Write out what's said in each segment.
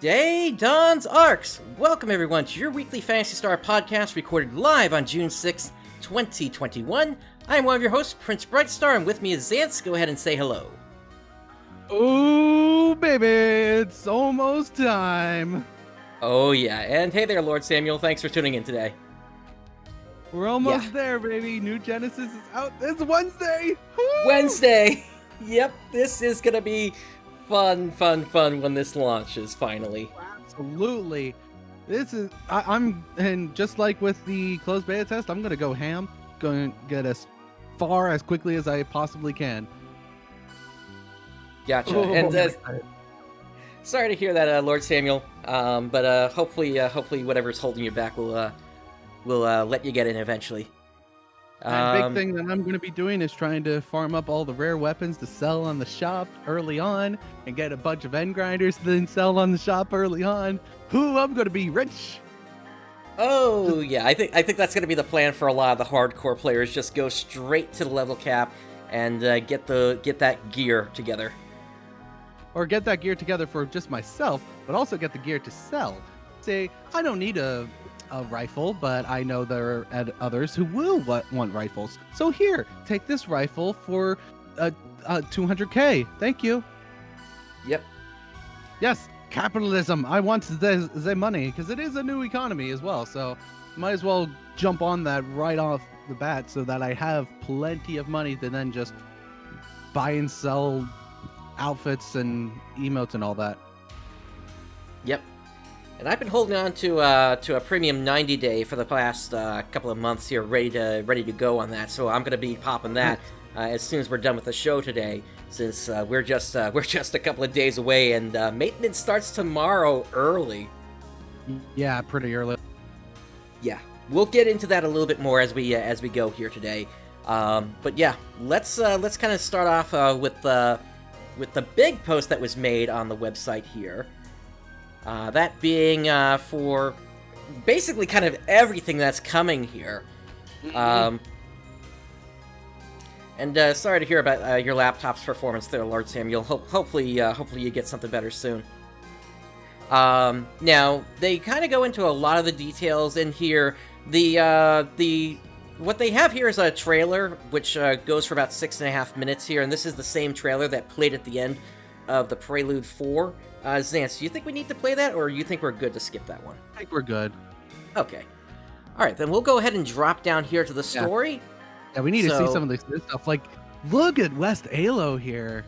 Day, Dawns ARKS! Welcome everyone to your weekly Phantasy Star podcast recorded live on June 6th, 2021. I'm one of your hosts, PrinceBrightstar, and with me is Xance. Go ahead and say hello. Oh, baby, it's almost time. Oh yeah, and hey there, Lord Samuel. Thanks for tuning in today. We're almost there, baby. New Genesis is out this Wednesday. Woo! Wednesday! Yep, this is gonna be fun when this launches, finally. Absolutely. This is, and just like with the closed beta test, I'm gonna go ham. Going to get as far as quickly as I possibly can. Gotcha. And sorry to hear that, Lord Samuel. But hopefully whatever's holding you back will let you get in eventually. The big thing that I'm going to be doing is trying to farm up all the rare weapons to sell on the shop early on, and get a bunch of end grinders to then sell on the shop early on. I'm going to be rich. Oh yeah, I think that's going to be the plan for a lot of the hardcore players. Just go straight to the level cap and get that gear together. Or get that gear together for just myself, but also get the gear to sell. Say, I don't need a rifle, but I know there are others who will want rifles. So here, take this rifle for 200k. Thank you. Yep. Yes, capitalism. I want the money, because it is a new economy as well. So might as well jump on that right off the bat so that I have plenty of money to then just buy and sell outfits and emotes and all that. Yep. And I've been holding on to a premium 90 day for the past couple of months here, ready to go on that. So I'm gonna be popping that as soon as we're done with the show today, since we're just a couple of days away, and maintenance starts tomorrow early. Yeah, pretty early. Yeah, we'll get into that a little bit more as we go here today. But yeah, let's kind of start off with the big post that was made on the website here. That being for basically kind of everything that's coming here. And sorry to hear about your laptop's performance there, Lord Samuel. Hopefully you get something better soon. Now, they kind of go into a lot of the details in here. What they have here is a trailer, which goes for about 6.5 minutes here, and this is the same trailer that played at the end of the Prelude 4. Xance, do you think we need to play that, or you think we're good to skip that one? I think we're good. Okay. Alright, then we'll go ahead and drop down here to the story. Yeah, we need to see some of this stuff. Like, look at West Alo here.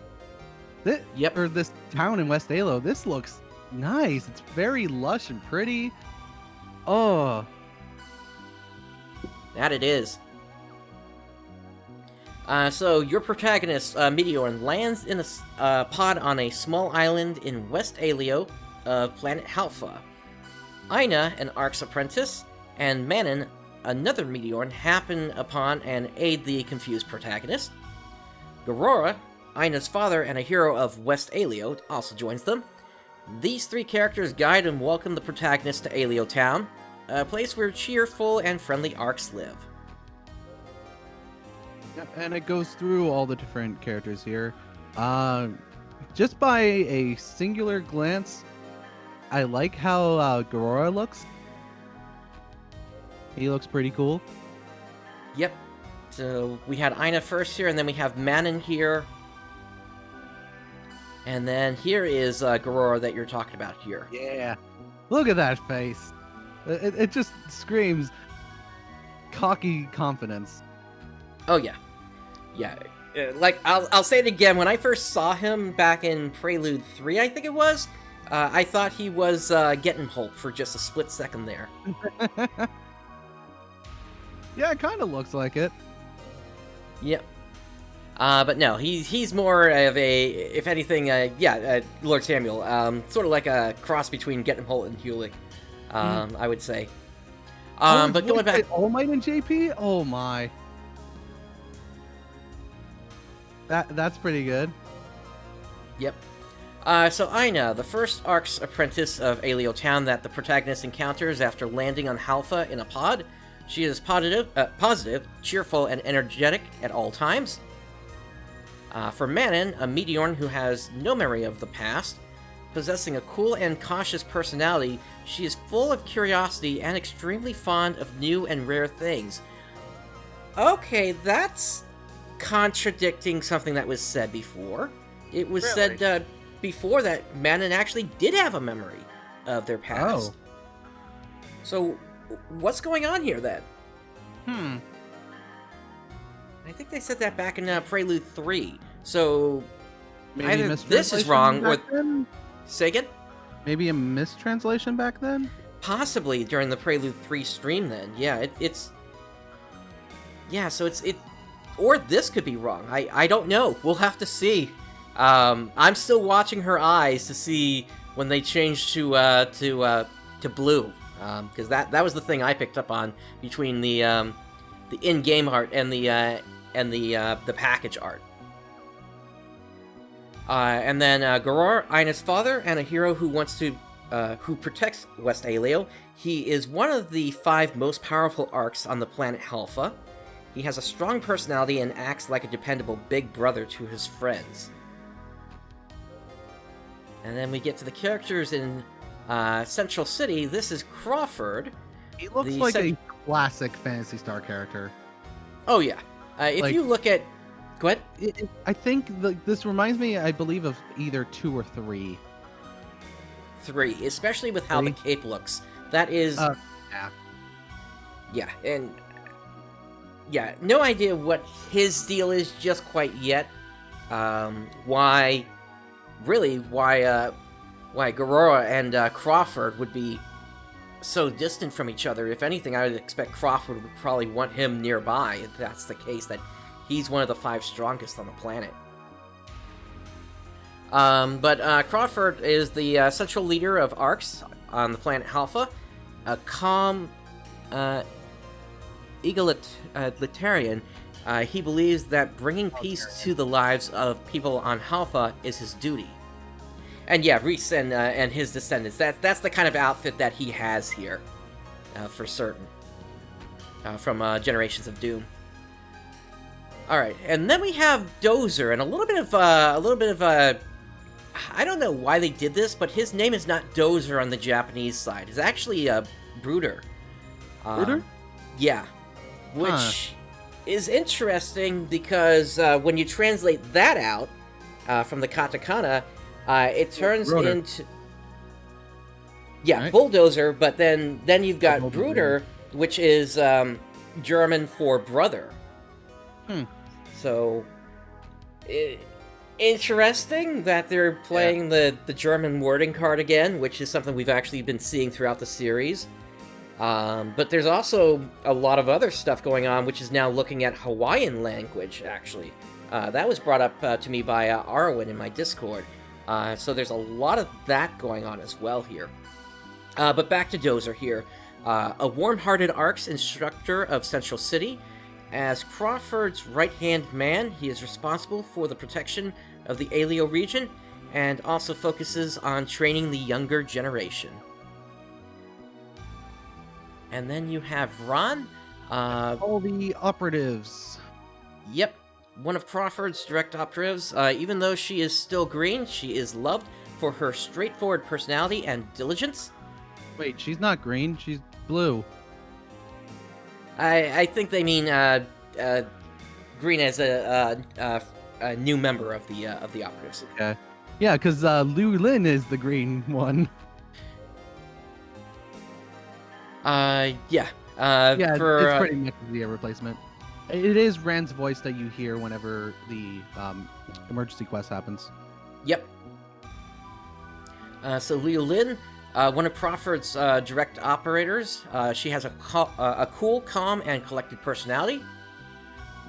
Yep. Or this town in West Alo. This looks nice. It's very lush and pretty. Oh. That it is. So, your protagonist, Meteor, lands in a pod on a small island in West Alio of planet Halpha. Aina, an ARKS apprentice, and Manon, another Meteor, happen upon and aid the confused protagonist. Garora, Aina's father and a hero of West Alio, also joins them. These three characters guide and welcome the protagonist to Alio Town, a place where cheerful and friendly ARKS live. And it goes through all the different characters here. Just by a singular glance, I like how Garora looks. He looks pretty cool. Yep. So we had Aina first here, and then we have Manon here. And then here is Garora that you're talking about here. Yeah. Look at that face. It just screams cocky confidence. Oh, yeah. Yeah. Like, I'll say it again. When I first saw him back in Prelude 3, I think it was, I thought he was getting Hulk for just a split second there. Yeah, it kind of looks like it. Yep. But no, he's more of a, if anything, Lord Samuel, sort of like a cross between Get Him Holt and Hewlett, I would say. But going back... All Might and JP? Oh my. That's pretty good. Yep. So Aina, the first ARKS apprentice of Alio Town that the protagonist encounters after landing on Halpha in a pod. She is positive, cheerful, and energetic at all times. For Manon, a Meteor who has no memory of the past, possessing a cool and cautious personality, she is full of curiosity and extremely fond of new and rare things. Okay, that's contradicting something that was said before. It was said before that Manon actually did have a memory of their past. Oh. So, what's going on here then? I think they said that back in Prelude 3. So, Maybe either this is wrong or... then? Say again? Maybe a mistranslation back then? Possibly during the Prelude 3 stream then. Yeah, it's... Yeah, so it's... Or this could be wrong. I don't know. We'll have to see. I'm still watching her eyes to see when they change to blue. Because that was the thing I picked up on between the in-game art and the package art. And then Garor, Ina's father, and a hero who wants to who protects West Aleo. He is one of the 5 most powerful ARKs on the planet Halpha. He has a strong personality and acts like a dependable big brother to his friends. And then we get to the characters in Central City. This is Crawford. He looks like a classic Phantasy Star character. Oh, yeah. If you look at... Go ahead. I think this reminds me, I believe, of either 2 or 3. 3, especially with how the cape looks. That is... yeah. Yeah, and... Yeah, no idea what his deal is just quite yet. Why Garora and Crawford would be so distant from each other. If anything, I would expect Crawford would probably want him nearby, if that's the case, that he's one of the 5 strongest on the planet. But Crawford is the central leader of ARKS on the planet Halpha, a calm, egalitarian. He believes that bringing peace to the lives of people on Halpha is his duty. And yeah, Reese and his descendants, that's the kind of outfit that he has here, for certain, from Generations of Doom. Alright, and then we have Dozer, and a little bit of I don't know why they did this, but his name is not Dozer on the Japanese side. It's actually Brooder. Brooder? Yeah. Which is interesting because when you translate that out from the katakana, it turns into... Yeah, right. Bulldozer, but then you've got Brooder, which is German for brother. So, interesting that they're playing the German wording card again, which is something we've actually been seeing throughout the series. But there's also a lot of other stuff going on, which is now looking at Hawaiian language, actually. That was brought up to me by Arwen in my Discord. So there's a lot of that going on as well here. But back to Dozer here. A warm-hearted ARKS instructor of Central City. As Crawford's right-hand man, he is responsible for the protection of the Aleo region, and also focuses on training the younger generation. And then you have Ron. All the operatives. Yep. One of Crawford's direct operatives. Even though she is still green, she is loved for her straightforward personality and diligence. Wait, she's not green. She's blue. I think they mean green as a new member of the operatives. Okay. Yeah, because Liu Lin is the green one. Yeah. Yeah, it's pretty much the replacement. It is Rand's voice that you hear whenever the emergency quest happens. Yep. So Liu Lin, one of Crawford's direct operators. She has a cool, calm, and collected personality.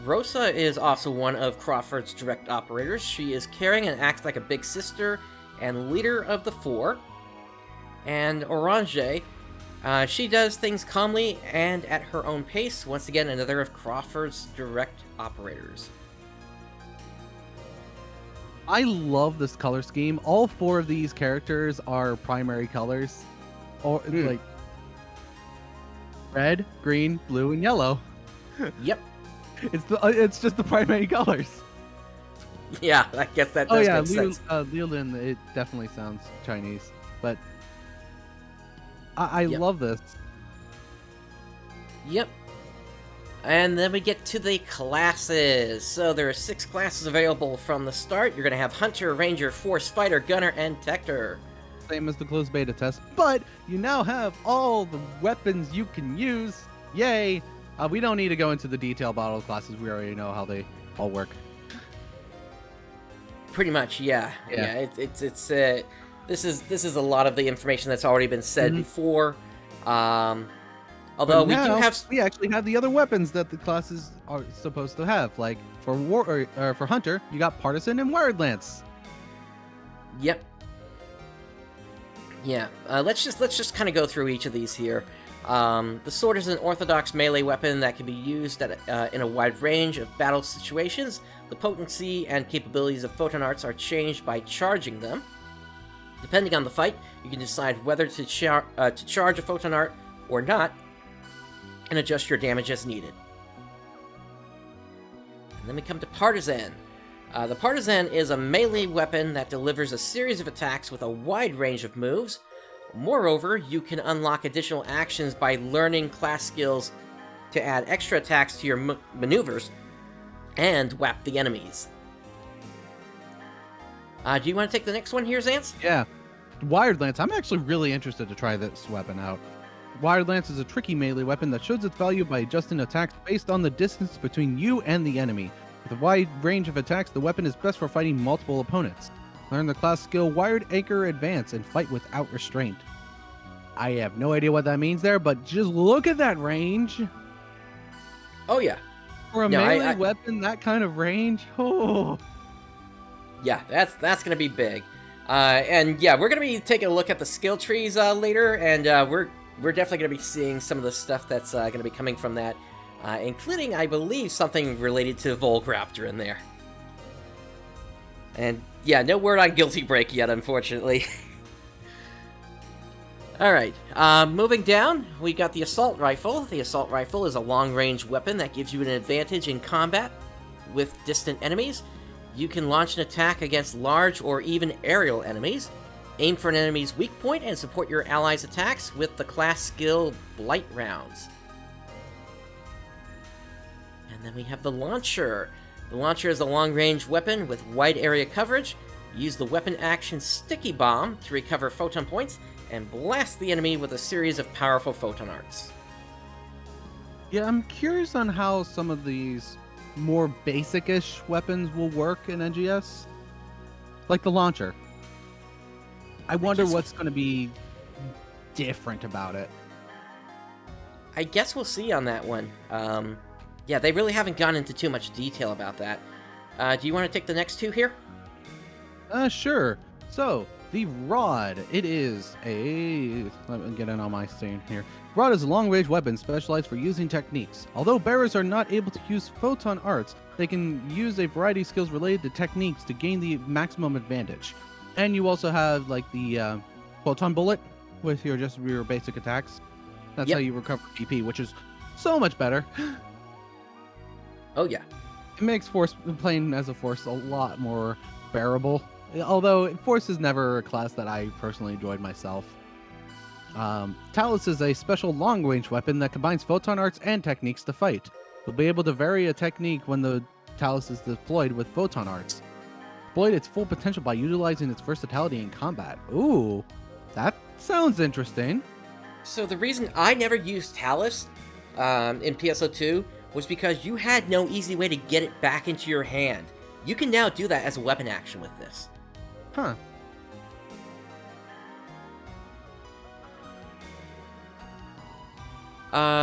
Rosa is also one of Crawford's direct operators. She is caring and acts like a big sister and leader of the 4. And Orange, she does things calmly and at her own pace. Once again, another of Crawford's direct operators. I love this color scheme. All 4 of these characters are primary colors. Or like red, green, blue, and yellow. Yep. It's just the primary colors. Yeah, I guess that Oh does yeah, make sense. Leolin, it definitely sounds Chinese, but I Yep. love this. Yep. And then we get to the classes. So there are 6 classes available from the start. You're going to have Hunter, Ranger, Force, Fighter, Gunner, and Tector. Same as the closed beta test, but you now have all the weapons you can use. Yay! We don't need to go into the detail about all the classes. We already know how they all work. Pretty much, yeah. Yeah. This is a lot of the information that's already been said Mhm. before. Although But we do now, have we actually have the other weapons that the classes are supposed to have. Like for Hunter, you got Partisan and Wired Lance. Yep. Yeah. Let's just kind of go through each of these here. The sword is an orthodox melee weapon that can be used in a wide range of battle situations. The potency and capabilities of photon arts are changed by charging them. Depending on the fight, you can decide whether to charge a photon art or not, and adjust your damage as needed. And then we come to Partisan. The Partisan is a melee weapon that delivers a series of attacks with a wide range of moves. Moreover, you can unlock additional actions by learning class skills to add extra attacks to your maneuvers and whap the enemies. Do you want to take the next one here, Zance? Yeah. Wired Lance. I'm actually really interested to try this weapon out. Wired Lance is a tricky melee weapon that shows its value by adjusting attacks based on the distance between you and the enemy. With a wide range of attacks, the weapon is best for fighting multiple opponents. Learn the class skill Wired Anchor Advance and fight without restraint. I have no idea what that means there, but just look at that range. Oh yeah. For a melee weapon, that kind of range, oh. Yeah, that's gonna be big. And yeah, we're gonna be taking a look at the skill trees later, and we're definitely gonna be seeing some of the stuff that's gonna be coming from that, including, I believe, something related to Volgraptor in there. And yeah, no word on Guilty Break yet, unfortunately. Alright, moving down, we got the Assault Rifle. The Assault Rifle is a long-range weapon that gives you an advantage in combat with distant enemies. You can launch an attack against large or even aerial enemies, aim for an enemy's weak point, and support your allies' attacks with the class skill Blight Rounds. And then we have the Launcher. The Launcher is a long-range weapon with wide area coverage. Use the weapon action Sticky Bomb to recover photon points and blast the enemy with a series of powerful photon arts. Yeah, I'm curious on how some of these more basic-ish weapons will work in NGS. Like the launcher. I wonder what's going to be different about it. I guess we'll see on that one. Yeah, they really haven't gone into too much detail about that. Do you want to take the next two here? Sure. So, the Rod. It is a... Let me get in on my screen here. Rod is a long-range weapon specialized for using techniques. Although bearers are not able to use photon arts, they can use a variety of skills related to techniques to gain the maximum advantage. And you also have, like, the photon bullet with your basic attacks. That's how you recover PP, which is so much better. Oh, yeah. It makes playing as a Force a lot more bearable. Although Force is never a class that I personally enjoyed myself. Talus is a special long-range weapon that combines photon arts and techniques to fight. You'll be able to vary a technique when the Talus is deployed with photon arts. Exploit its full potential by utilizing its versatility in combat. Ooh, that sounds interesting. So the reason I never used Talus in PSO2 was because you had no easy way to get it back into your hand. You can now do that as a weapon action with this. Huh.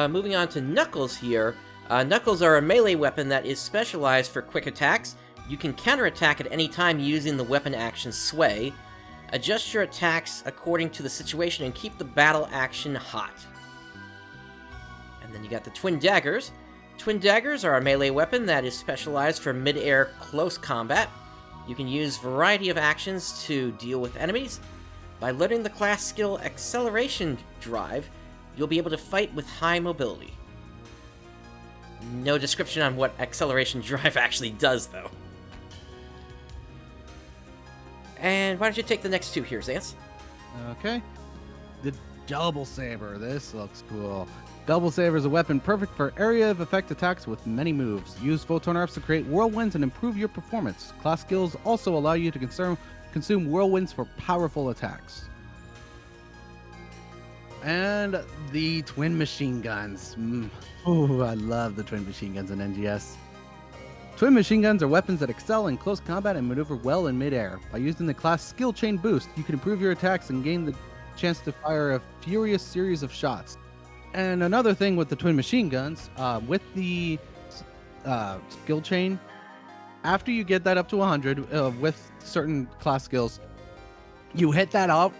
Moving on to Knuckles here. Knuckles are a melee weapon that is specialized for quick attacks. You can counterattack at any time using the weapon action Sway. Adjust your attacks according to the situation and keep the battle action hot. And then you got the Twin Daggers. Twin Daggers are a melee weapon that is specialized for mid-air close combat. You can use a variety of actions to deal with enemies. By learning the class skill Acceleration Drive, you'll be able to fight with high mobility. No description on what Acceleration Drive actually does, though. And why don't you take the next two here, Zance? Okay. The double saber. This looks cool. Double saber is a weapon perfect for area of effect attacks with many moves. Use photon arcs to create whirlwinds and improve your performance. Class skills also allow you to consume whirlwinds for powerful attacks. And the twin machine guns. Oh, I love the twin machine guns in NGS. Twin machine guns are weapons that excel in close combat and maneuver well in midair. By using the class skill chain boost, you can improve your attacks and gain the chance to fire a furious series of shots. And another thing with the twin machine guns, with the skill chain, after you get that up to 100 with certain class skills, you hit that up.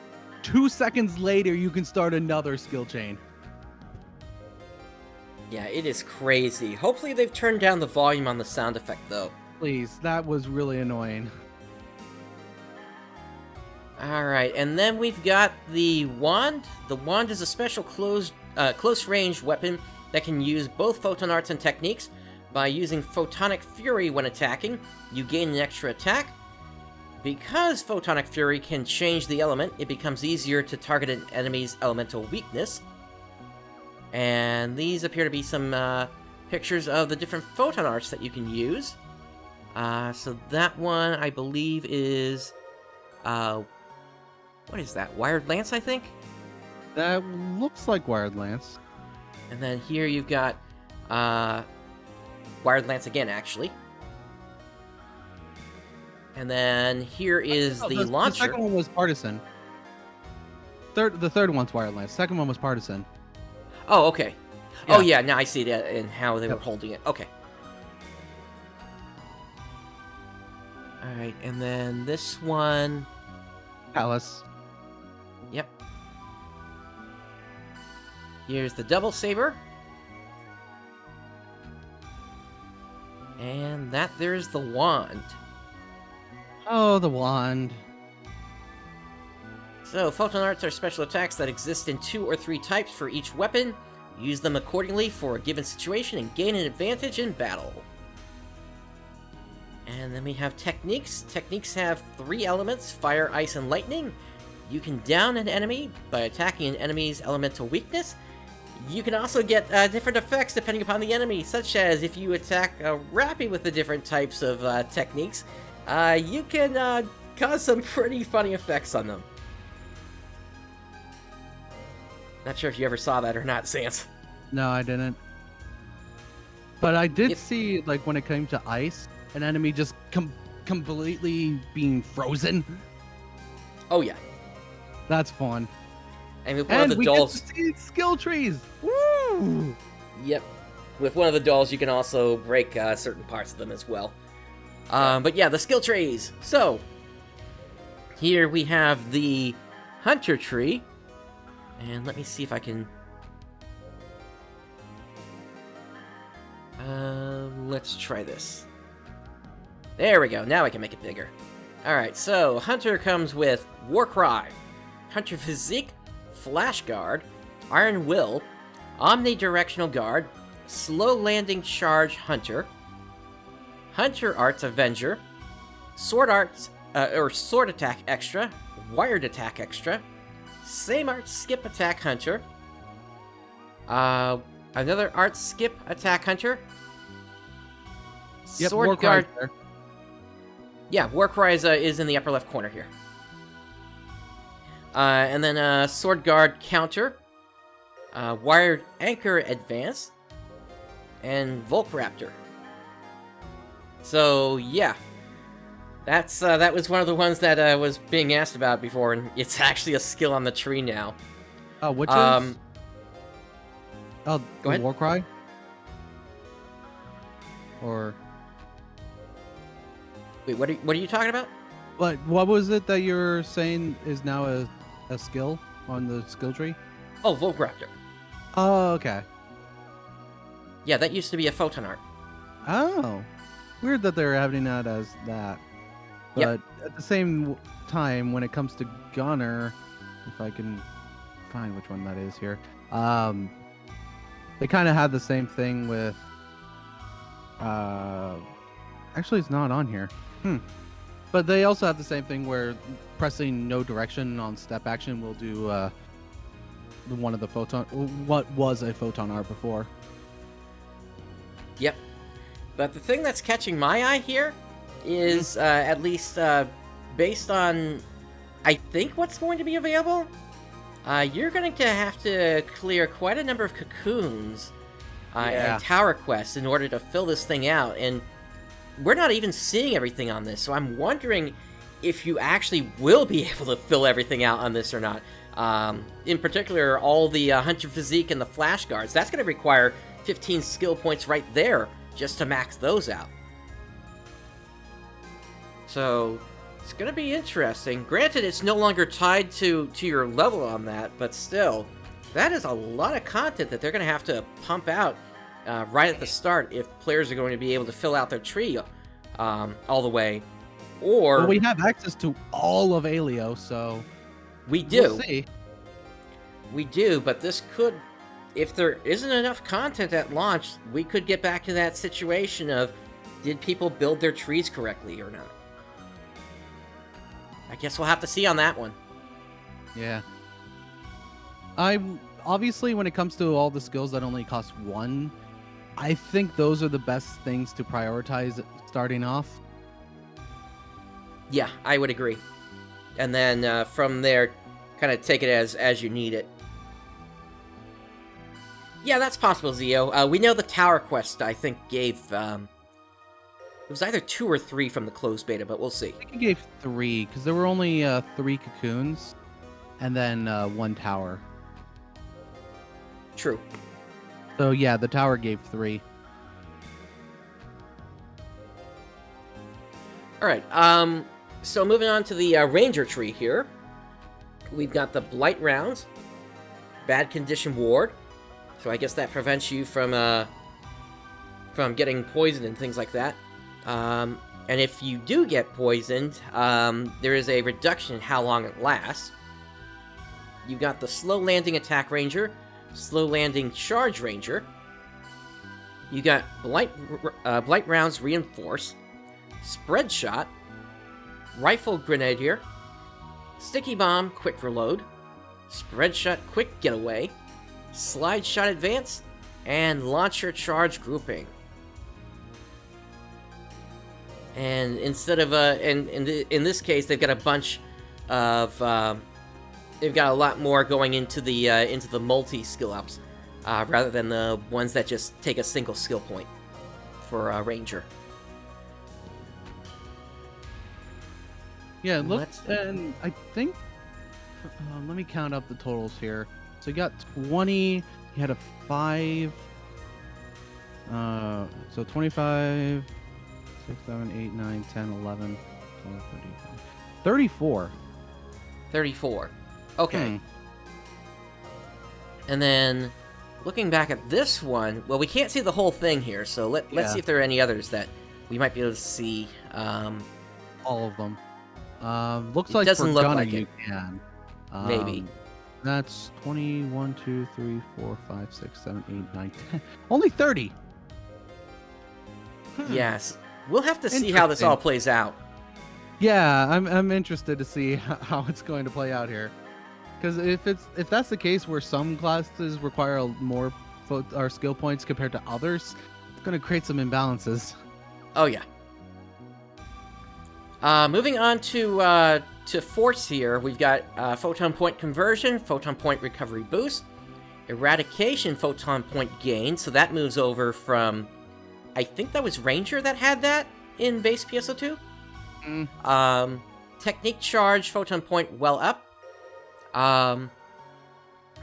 2 seconds later, you can start another skill chain. Yeah, it is crazy. Hopefully they've turned down the volume on the sound effect, though. Please, that was really annoying. Alright, and then we've got the wand. The wand is a special close-range weapon that can use both photon arts and techniques. By using Photonic Fury when attacking, you gain an extra attack. Because Photonic Fury can change the element, it becomes easier to target an enemy's elemental weakness. And these appear to be some pictures of the different photon arts that you can use. So that one, I believe, is... what is that? Wired Lance, I think? That looks like Wired Lance. And then here you've got Wired Lance again, actually. And then here is the launcher. The second one was Partisan. The third one's Wired Lance. Second one was Partisan. Oh, okay. Yeah. Oh, yeah, now I see it and how they were holding it. Okay. Alright, and then this one... Palace. Yep. Here's the double saber. And there's the wand. Oh, the wand. So, photon arts are special attacks that exist in 2 or 3 types for each weapon. Use them accordingly for a given situation and gain an advantage in battle. And then we have techniques. Techniques have 3 elements, fire, ice, and lightning. You can down an enemy by attacking an enemy's elemental weakness. You can also get different effects depending upon the enemy, such as if you attack Rappy with the different types of techniques, you can cause some pretty funny effects on them. Not sure if you ever saw that or not, Sans. No, I didn't. But I did see, like, when it came to ice, an enemy just completely being frozen. Oh, yeah. That's fun. And with one of the dolls... get to see skill trees! Woo! Yep. With one of the dolls, you can also break certain parts of them as well. But yeah, the skill trees. So, here we have the Hunter tree. And let me see if I can... let's try this. There we go, now I can make it bigger. Alright, so Hunter comes with Warcry, Hunter Physique, Flash Guard, Iron Will, Omnidirectional Guard, Slow Landing Charge Hunter, Hunter Arts Avenger, Sword Arts, or Sword Attack Extra, Wired Attack Extra, Same Art Skip Attack Hunter, another Art Skip Attack Hunter, Yep, Sword Warcry Guard... there. Yeah, Warcry is in the upper left corner here. And then Sword Guard Counter, Wired Anchor Advance, and Volcraptor. So, yeah. That was one of the ones that was being asked about before, and it's actually a skill on the tree now. Which is? Oh, go ahead. Warcry? Or... Wait, what are you talking about? What was it that you're saying is now a skill on the skill tree? Oh, Volcraptor. Oh, okay. Yeah, that used to be a photon art. Oh. Weird that they're having that as that. But Yep. at the same time, when it comes to Gunner, if I can find which one that is here, they kind of had the same thing with... Actually, it's not on here. But they also have the same thing where pressing no direction on step action will do one of the photon, what was a photon art before. Yep. But the thing that's catching my eye here is, at least based on, I think, what's going to be available, you're going to have to clear quite a number of cocoons and tower quests in order to fill this thing out. And we're not even seeing everything on this, so I'm wondering if you actually will be able to fill everything out on this or not. In particular, all the Hunter Physique and the Flash Guards. That's going to require 15 skill points right there just to max those out. So it's going to be interesting. Granted, it's no longer tied to your level on that, but still, that is a lot of content that they're going to have to pump out right at the start if players are going to be able to fill out their tree all the way. Or well, we have access to all of Alio, so we do. We'll see. We do, but this could, if there isn't enough content at launch, we could get back to that situation of, did people build their trees correctly or not? I guess we'll have to see on that one. Yeah. Obviously, when it comes to all the skills that only cost 1, I think those are the best things to prioritize starting off. Yeah, I would agree. And then from there, kind of take it as you need it. Yeah, that's possible, Zio. We know the Tower Quest, I think, gave... it was either 2 or 3 from the closed beta, but we'll see. I think it gave 3, because there were only 3 cocoons, and then 1 tower. True. So yeah, the tower gave 3. Alright, so moving on to the Ranger tree here. We've got the Blight Rounds, Bad Condition Ward, so I guess that prevents you from getting poisoned and things like that. And if you do get poisoned, there is a reduction in how long it lasts. You've got the Slow Landing Attack Ranger, Slow Landing Charge Ranger. You got Blight Rounds Reinforce, Spread Shot, Rifle Grenadier, Sticky Bomb Quick Reload, Spread Shot Quick Getaway, Slide Shot Advance, and Launcher Charge Grouping. And instead of in this case, they've got a bunch of they've got a lot more going into the multi skill ups rather than the ones that just take a single skill point for Ranger. Yeah, look, and I think let me count up the totals here. So you got 20. You had a 5. So 25. 6, 7, 8, 9, 10, 11, 12, 13, 34. 34. Okay. And then, looking back at this one, well, we can't see the whole thing here, so let's see if there are any others that we might be able to see. All of them. Looks like doesn't for look Gunna like you it. can. Maybe. That's 20, 1, 2, 3, 4, 5, 6, 7, 8, 9, 10. Only 30. Yes. We'll have to see how this all plays out. Yeah, I'm interested to see how it's going to play out here. Because if that's the case where some classes require more skill points compared to others, it's going to create some imbalances. Oh yeah. Moving on to Force here, we've got Photon Point Conversion, Photon Point Recovery Boost, Eradication Photon Point Gain, so that moves over from... I think that was Ranger that had that in base PSO2. Technique Charge, Photon Point Well Up.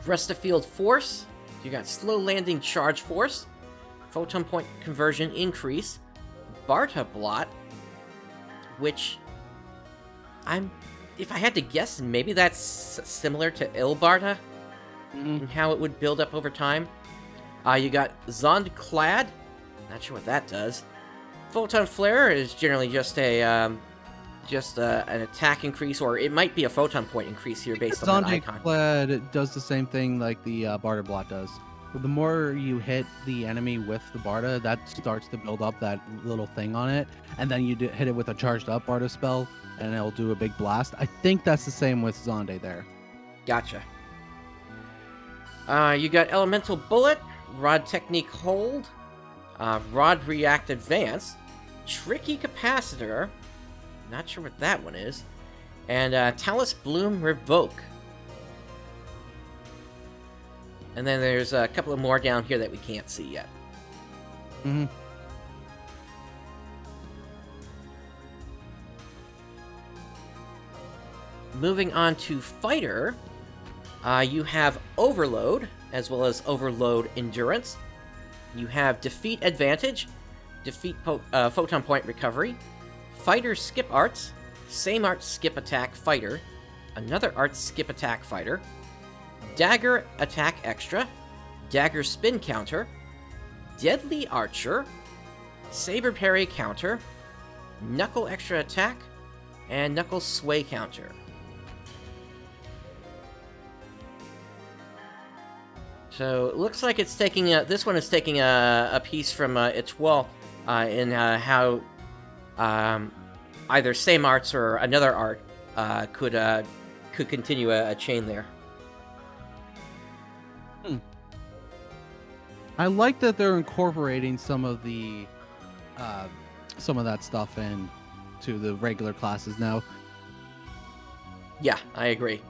Rest of Field Force. You got Slow Landing Charge Force. Photon Point Conversion Increase. Barta Blot. Which, if I had to guess, maybe that's similar to Il Barta. And how it would build up over time. You got Zond Clad. Not sure what that does. Photon Flare is generally just an attack increase, or it might be a photon point increase here based on that icon. Clad does the same thing like the Barter Blot does. the more you hit the enemy with the Barda, that starts to build up that little thing on it, and then you hit it with a charged up Barda spell, and it'll do a big blast. I think that's the same with Zonde there. Gotcha. You got Elemental Bullet, Rod Technique Hold, Rod React Advance, Tricky Capacitor, not sure what that one is, and Talus Bloom Revoke. And then there's a couple of more down here that we can't see yet. Mm-hmm. Moving on to Fighter, you have Overload, as well as Overload Endurance. You have Defeat Advantage, Defeat Photon Point Recovery, Fighter Skip Arts, Same Art Skip Attack Fighter, another Art Skip Attack Fighter, Dagger Attack Extra, Dagger Spin Counter, Deadly Archer, Saber Parry Counter, Knuckle Extra Attack, and Knuckle Sway Counter. So it looks like it's taking this one is taking a piece from Etoile in how either Same Arts or another art could continue a chain there. I like that they're incorporating some of that stuff in to the regular classes now. Yeah, I agree.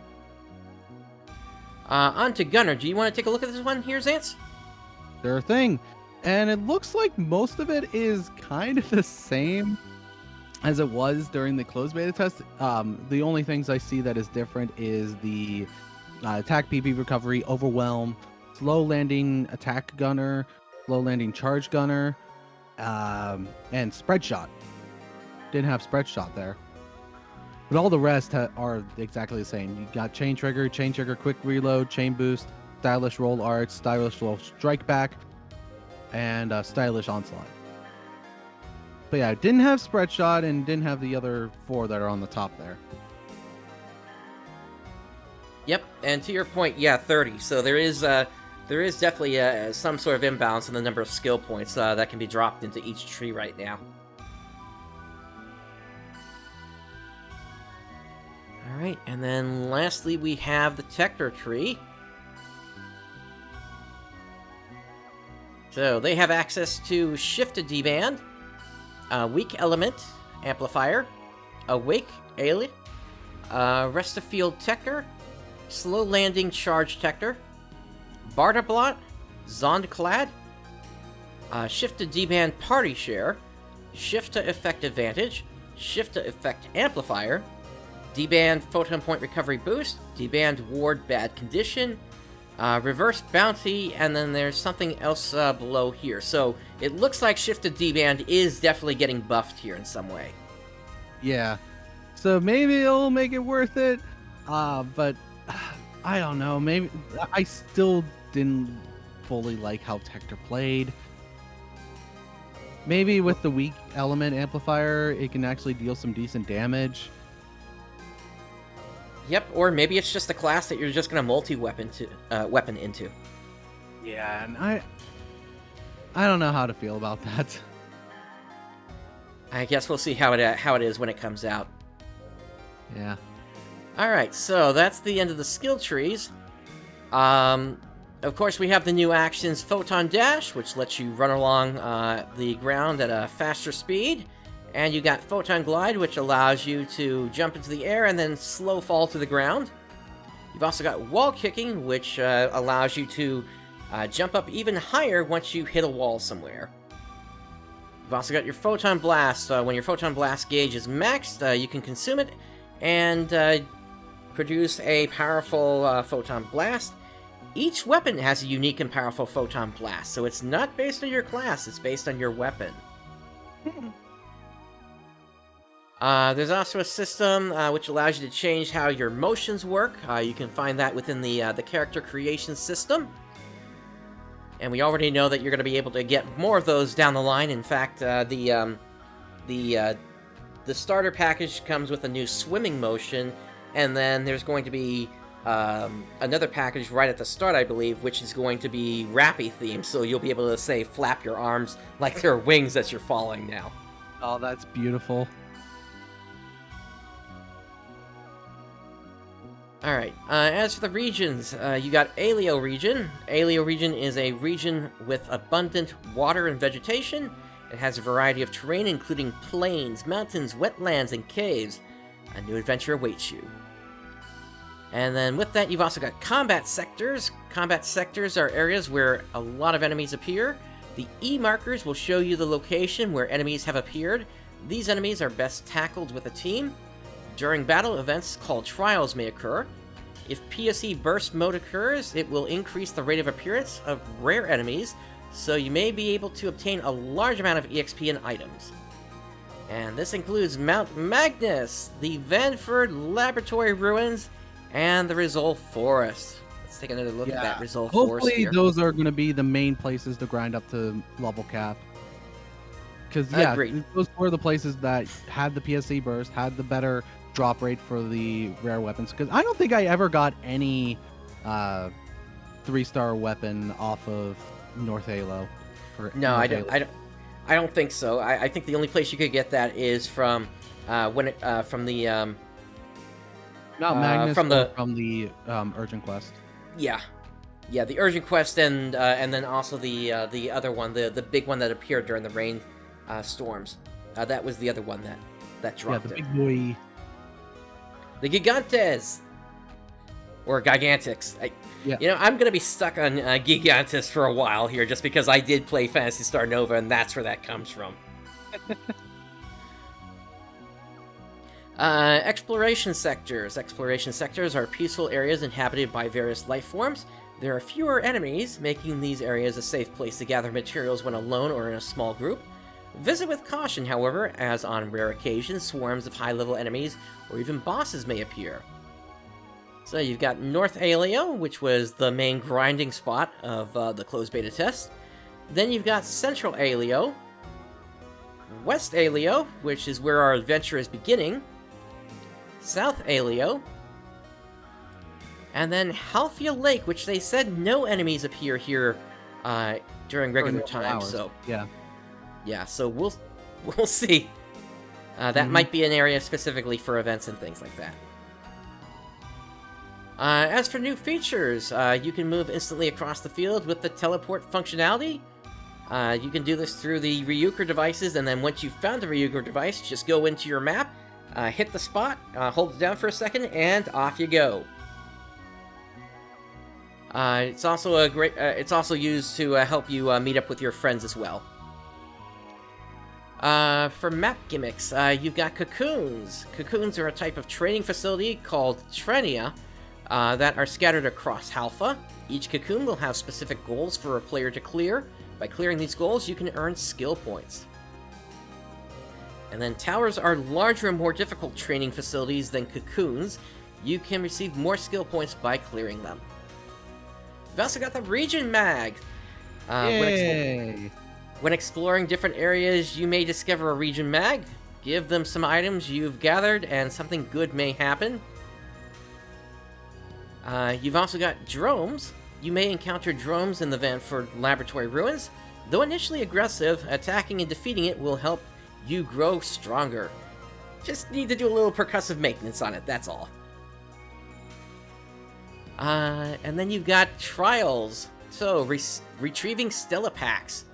On to Gunner. Do you want to take a look at this one here, Zance? Sure thing. And it looks like most of it is kind of the same as it was during the closed beta test. The only things I see that is different is the attack PP recovery, overwhelm, slow landing attack gunner, slow landing charge gunner, and spread shot. Didn't have spread shot there. But all the rest are exactly the same. You got chain trigger quick reload, chain boost, stylish roll arts, stylish roll strike back, and stylish onslaught. But yeah, it didn't have spread shot and didn't have the other 4 that are on the top there. Yep, and to your point, yeah, 30. So there is definitely some sort of imbalance in the number of skill points that can be dropped into each tree right now. Alright, and then lastly we have the Tector tree. So they have access to Shifted D-Band, Weak Element Amplifier, Awake Ailey, Rest of Field Tector, Slow Landing Charge Tector, Barterblot, Zondclad, Shifted D-Band Party Share, Shift to Effect Advantage, Shift to Effect Amplifier, D-Band Photon Point Recovery Boost, D-Band Ward Bad Condition, Reverse Bounty, and then there's something else below here. So it looks like Shifted D-Band is definitely getting buffed here in some way. Yeah. So maybe it'll make it worth it. But I don't know. Maybe I still didn't fully like how Tector played. Maybe with the weak element amplifier, it can actually deal some decent damage. Yep, or maybe it's just a class that you're just going to multi-weapon weapon into. Yeah, and I don't know how to feel about that. I guess we'll see how it is when it comes out. Yeah. Alright, so that's the end of the skill trees. Of course, we have the new actions Photon Dash, which lets you run along the ground at a faster speed. And you got Photon Glide, which allows you to jump into the air and then slow fall to the ground. You've also got Wall Kicking, which allows you to jump up even higher once you hit a wall somewhere. You've also got your Photon Blast. When your Photon Blast gauge is maxed, you can consume it and produce a powerful Photon Blast. Each weapon has a unique and powerful Photon Blast, so it's not based on your class, it's based on your weapon. There's also a system which allows you to change how your motions work. You can find that within the character creation system. And we already know that you're going to be able to get more of those down the line. In fact, the starter package comes with a new swimming motion, and then there's going to be another package right at the start, I believe, which is going to be Rappy themed, so you'll be able to say flap your arms like they're wings as you're falling now. Oh, that's beautiful. Alright, as for the regions, you got Aleo region. Aleo region is a region with abundant water and vegetation. It has a variety of terrain, including plains, mountains, wetlands, and caves. A new adventure awaits you. And then with that, you've also got combat sectors. Combat sectors are areas where a lot of enemies appear. The E markers will show you the location where enemies have appeared. These enemies are best tackled with a team. During battle, events called trials may occur. If PSE burst mode occurs, it will increase the rate of appearance of rare enemies, so you may be able to obtain a large amount of EXP and items. And this includes Mount Magnus, the Vanford Laboratory Ruins, and the Resolve Forest. Let's take another look at that Resolve Forest Hopefully here. those are going to be the main places to grind up to level cap. Because, yeah, Agreed. those were the places that had the PSE burst, had the better drop rate for the rare weapons. Because I don't think I ever got any 3-star weapon off of North Halo. No, I don't think so. I think the only place you could get that is from from the Not Magnus, from from the Urgent Quest. yeah, the Urgent Quest and then also the other one, the big one that appeared during the rain storms. That was the other one that dropped the it. big boy. The Gigantes or Gigantics. Yeah. You know, I'm gonna be stuck on Gigantes for a while here, just because I did play Phantasy Star Nova, and that's where that comes from. Exploration sectors. Exploration sectors are peaceful areas inhabited by various life forms. There are fewer enemies, making these areas a safe place to gather materials when alone or in a small group. Visit with caution, however, as on rare occasions, swarms of high-level enemies or even bosses may appear. So you've got North Aleo, which was the main grinding spot of the closed beta test. Then you've got Central Aleo, West Aleo, which is where our adventure is beginning, South Aleo, and then Halfia Lake, which they said no enemies appear here during regular time. So yeah, so we'll see. That might be an area specifically for events and things like that. As for new features, you can move instantly across the field with the teleport functionality. You can do this through the Ryuker devices, and then once you've found the Ryuker device, just go into your map, hit the spot, hold it down for a second, and off you go. It's also it's also used to help you meet up with your friends as well. For map gimmicks, you've got cocoons. Cocoons are a type of training facility called Trenia that are scattered across Halpha. Each cocoon will have specific goals for a player to clear. By clearing these goals, you can earn skill points. And then towers are larger and more difficult training facilities than cocoons. You can receive more skill points by clearing them. We've also got the Region Mag. When exploring different areas, you may discover a Region Mag. Give them some items you've gathered, and something good may happen. You've also got dromes. You may encounter dromes in the Vanford Laboratory Ruins. Though initially aggressive, attacking and defeating it will help you grow stronger. Just need to do a little percussive maintenance on it, that's all. And then you've got trials. So, retrieving Stella Packs.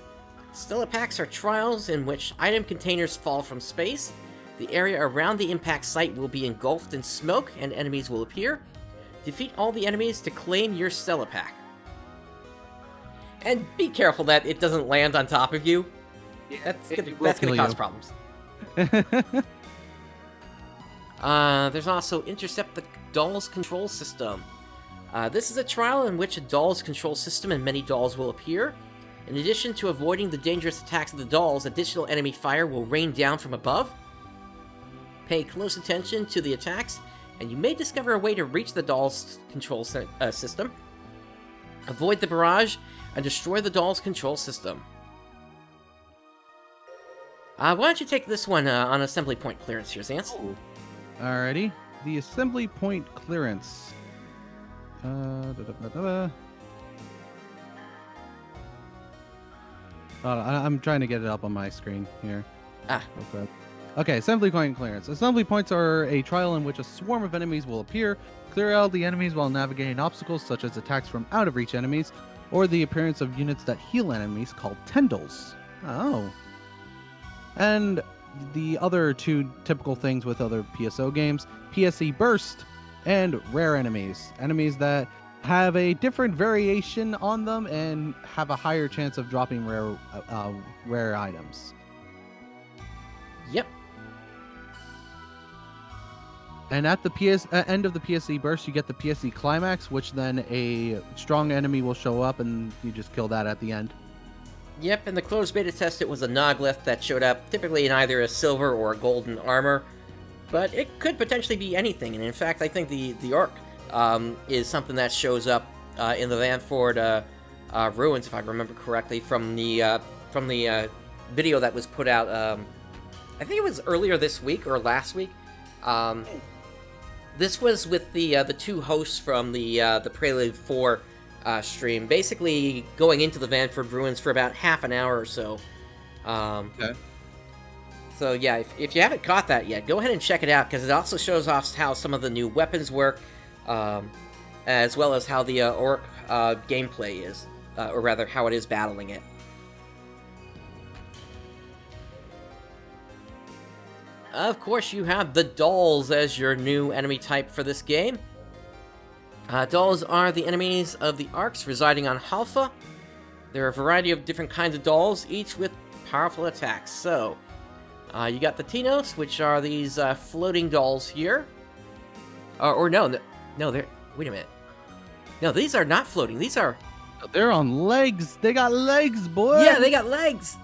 Stella Packs are trials in which item containers fall from space. The area around the impact site will be engulfed in smoke, and enemies will appear. Defeat all the enemies to claim your Stella Pack. And be careful that it doesn't land on top of you. Yeah, That's gonna cause problems. There's also Intercept the Dolls Control System. This is a trial in which a doll's control system and many dolls will appear. In addition to avoiding the dangerous attacks of the dolls, additional enemy fire will rain down from above. Pay close attention to the attacks, and you may discover a way to reach the doll's control system. Avoid the barrage, and destroy the doll's control system. Why don't you take this one on assembly point clearance here, Zance? Alrighty. The assembly point clearance. I'm trying to get it up on my screen here. Ah. Okay. Okay, assembly point clearance. Assembly points are a trial in which a swarm of enemies will appear. Clear out the enemies while navigating obstacles such as attacks from out-of-reach enemies or the appearance of units that heal enemies called Tendals. Oh. And the other two typical things with other PSO games, PSE Burst and rare enemies. Enemies that have a different variation on them and have a higher chance of dropping rare items. Yep. And at the end of the PSE burst, you get the PSE climax, which then a strong enemy will show up, and you just kill that at the end. Yep, in the closed beta test, it was a Noglith that showed up, typically in either a silver or a golden armor, but it could potentially be anything. And in fact, I think the Ark is something that shows up in the Vanford ruins, if I remember correctly, from the video that was put out. I think it was earlier this week or last week. This was with the two hosts from the Prelude 4 stream, basically going into the Vanford ruins for about half an hour or so. Okay. So yeah, if you haven't caught that yet, go ahead and check it out, because it also shows off how some of the new weapons work, as well as how the Orc gameplay is, or rather, how it is battling it. Of course, you have the dolls as your new enemy type for this game. Dolls are the enemies of the Arks residing on Halfa. There are a variety of different kinds of dolls, each with powerful attacks. So, you got the Tinos, which are these floating dolls here. No, they're... Wait a minute. No, these are not floating. These are... They're on legs. They got legs, boy. Yeah, they got legs.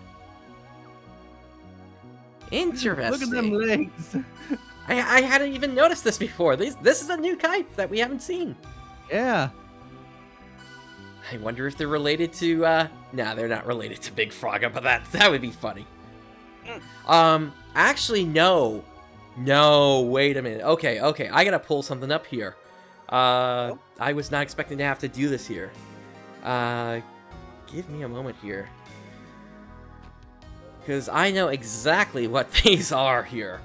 Interesting. Look at them legs. I hadn't even noticed this before. This is a new type that we haven't seen. Yeah. I wonder if they're related to, nah, they're not related to Big Frogga, but that would be funny. Actually, no. No, wait a minute. Okay, I gotta pull something up here. I was not expecting to have to do this here. Give me a moment here. Because I know exactly what these are here.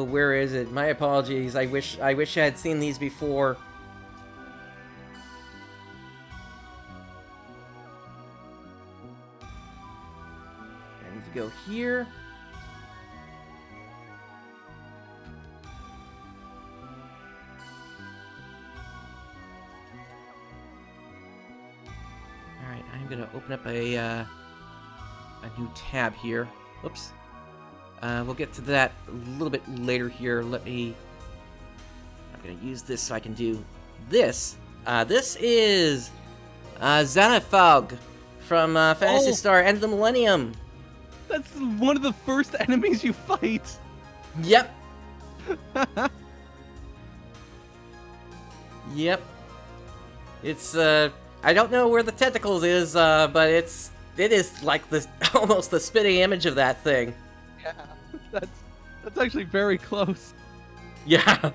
Where is it? My apologies. I wish I had seen these before. I need to go here. Alright, I'm gonna open up a new tab here. Whoops. We'll get to that a little bit later here. I'm gonna use this so I can do this. This is Xanathog from Phantasy Star End of the Millennium. That's one of the first enemies you fight. Yep. Yep. It's I don't know where the tentacles is, but it is like this almost the spitting image of that thing. Yeah, that's actually very close. Yeah.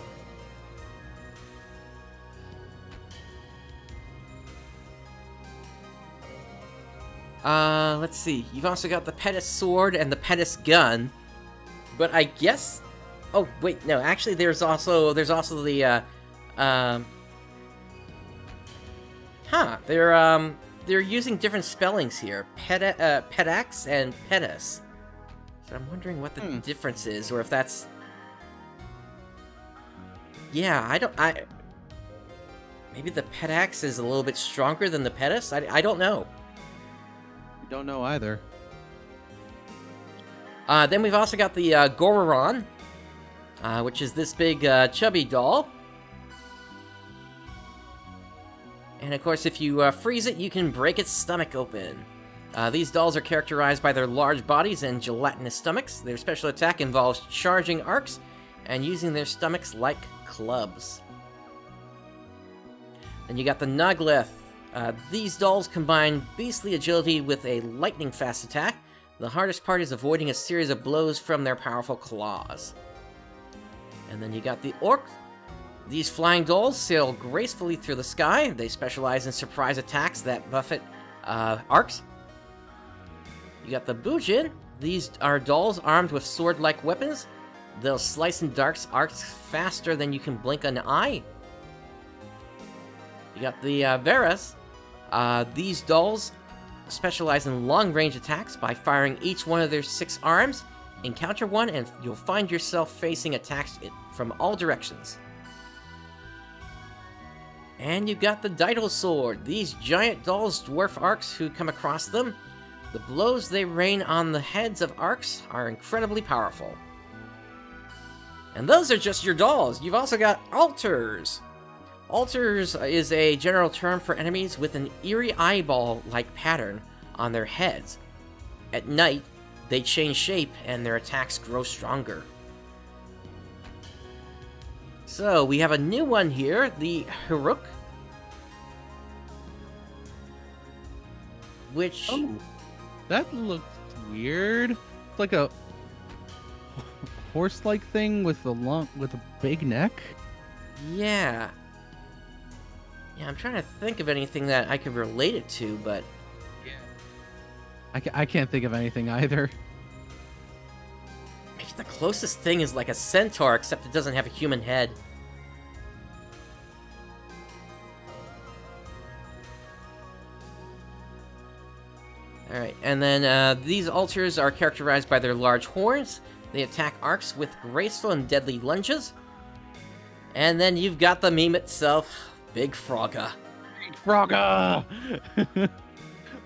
Let's see. You've also got the Pettis sword and the Pettis gun, but I guess. Oh wait, no. Actually, there's also the They're using different spellings here. Petax and Pettis. So I'm wondering what the difference is, or if that's... Yeah, maybe the Petax is a little bit stronger than the Pettis? I don't know. I don't know either. Then we've also got the Gororon, which is this big chubby doll. And of course, if you freeze it, you can break its stomach open. These dolls are characterized by their large bodies and gelatinous stomachs. Their special attack involves charging arcs and using their stomachs like clubs. Then you got the Noglith, These dolls combine beastly agility with a lightning-fast attack. The hardest part is avoiding a series of blows from their powerful claws. And then you got the Orc. These flying dolls sail gracefully through the sky. They specialize in surprise attacks that buffet Arks. You got the Bujin. These are dolls armed with sword-like weapons. They'll slice and darts Arks faster than you can blink an eye. You got the Veras. These dolls specialize in long-range attacks by firing each one of their 6 arms. Encounter one and you'll find yourself facing attacks from all directions. And you've got the Idola sword. These giant dolls dwarf Arks who come across them. The blows they rain on the heads of Arks are incredibly powerful. And those are just your dolls. You've also got alters. Alters is a general term for enemies with an eerie eyeball-like pattern on their heads. At night, they change shape and their attacks grow stronger. So, we have a new one here, the Hiruk. Which... Oh, that looks weird. It's like a horse-like thing with a big neck. Yeah. Yeah, I'm trying to think of anything that I could relate it to, but... Yeah. I can't think of anything either. Maybe the closest thing is like a centaur, except it doesn't have a human head. Alright, and then these altars are characterized by their large horns. They attack Arks with graceful and deadly lunges. And then you've got the meme itself, Big Frogga. Big Frogga!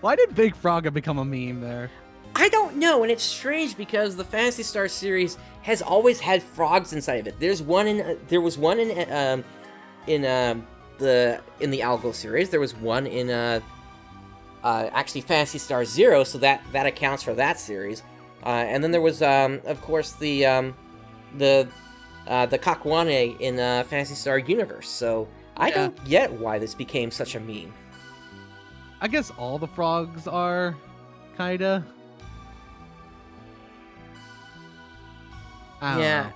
Why did Big Frogga become a meme there? I don't know, and it's strange because the Phantasy Star series has always had frogs inside of it. There was one in the Algo series. There was one in actually Phantasy Star Zero, so that accounts for that series. And then there was of course the Kakwane in Phantasy Star Universe. So I don't get why this became such a meme. I guess all the frogs are, kinda. I don't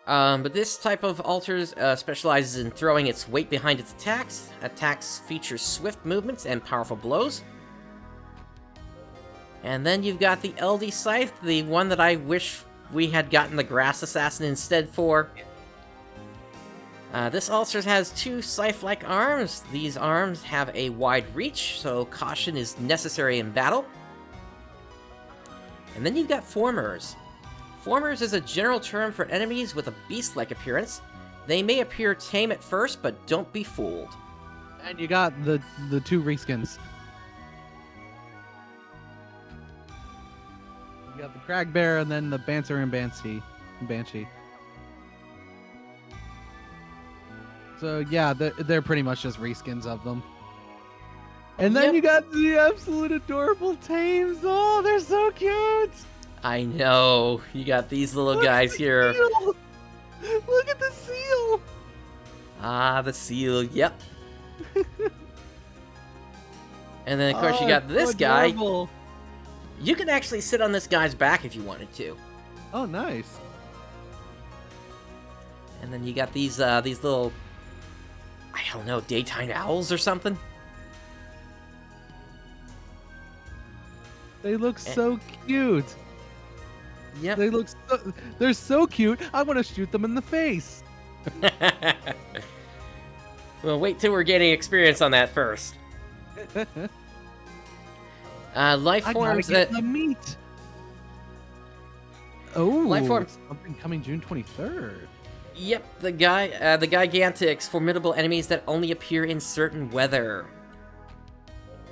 know. But this type of altars specializes in throwing its weight behind its attacks. Attacks feature swift movements and powerful blows. And then you've got the LD Scythe, the one that I wish we had gotten the Grass Assassin instead for. This altar has 2 scythe-like arms. These arms have a wide reach, so caution is necessary in battle. And then you've got Formers. Formers is a general term for enemies with a beast-like appearance. They may appear tame at first, but don't be fooled. And you got the 2 reskins. You got the Cragbear and then the Bancer and Banshee. So yeah, they're pretty much just reskins of them. And then you got the absolute adorable tames. Oh, they're so cute. I know. You got these little guys here. Seal. Look at the seal. Ah, the seal. Yep. And then, of course, you got this guy. You can actually sit on this guy's back if you wanted to. Oh, nice. And then you got these little, I don't know, daytime owls or something. They look so cute. Yep. They're so cute. I want to shoot them in the face. Well, wait till we're getting experience on that first. Life forms that the meat. Oh, life forms. Something coming June 23rd. Yep, the Gigantics, formidable enemies that only appear in certain weather.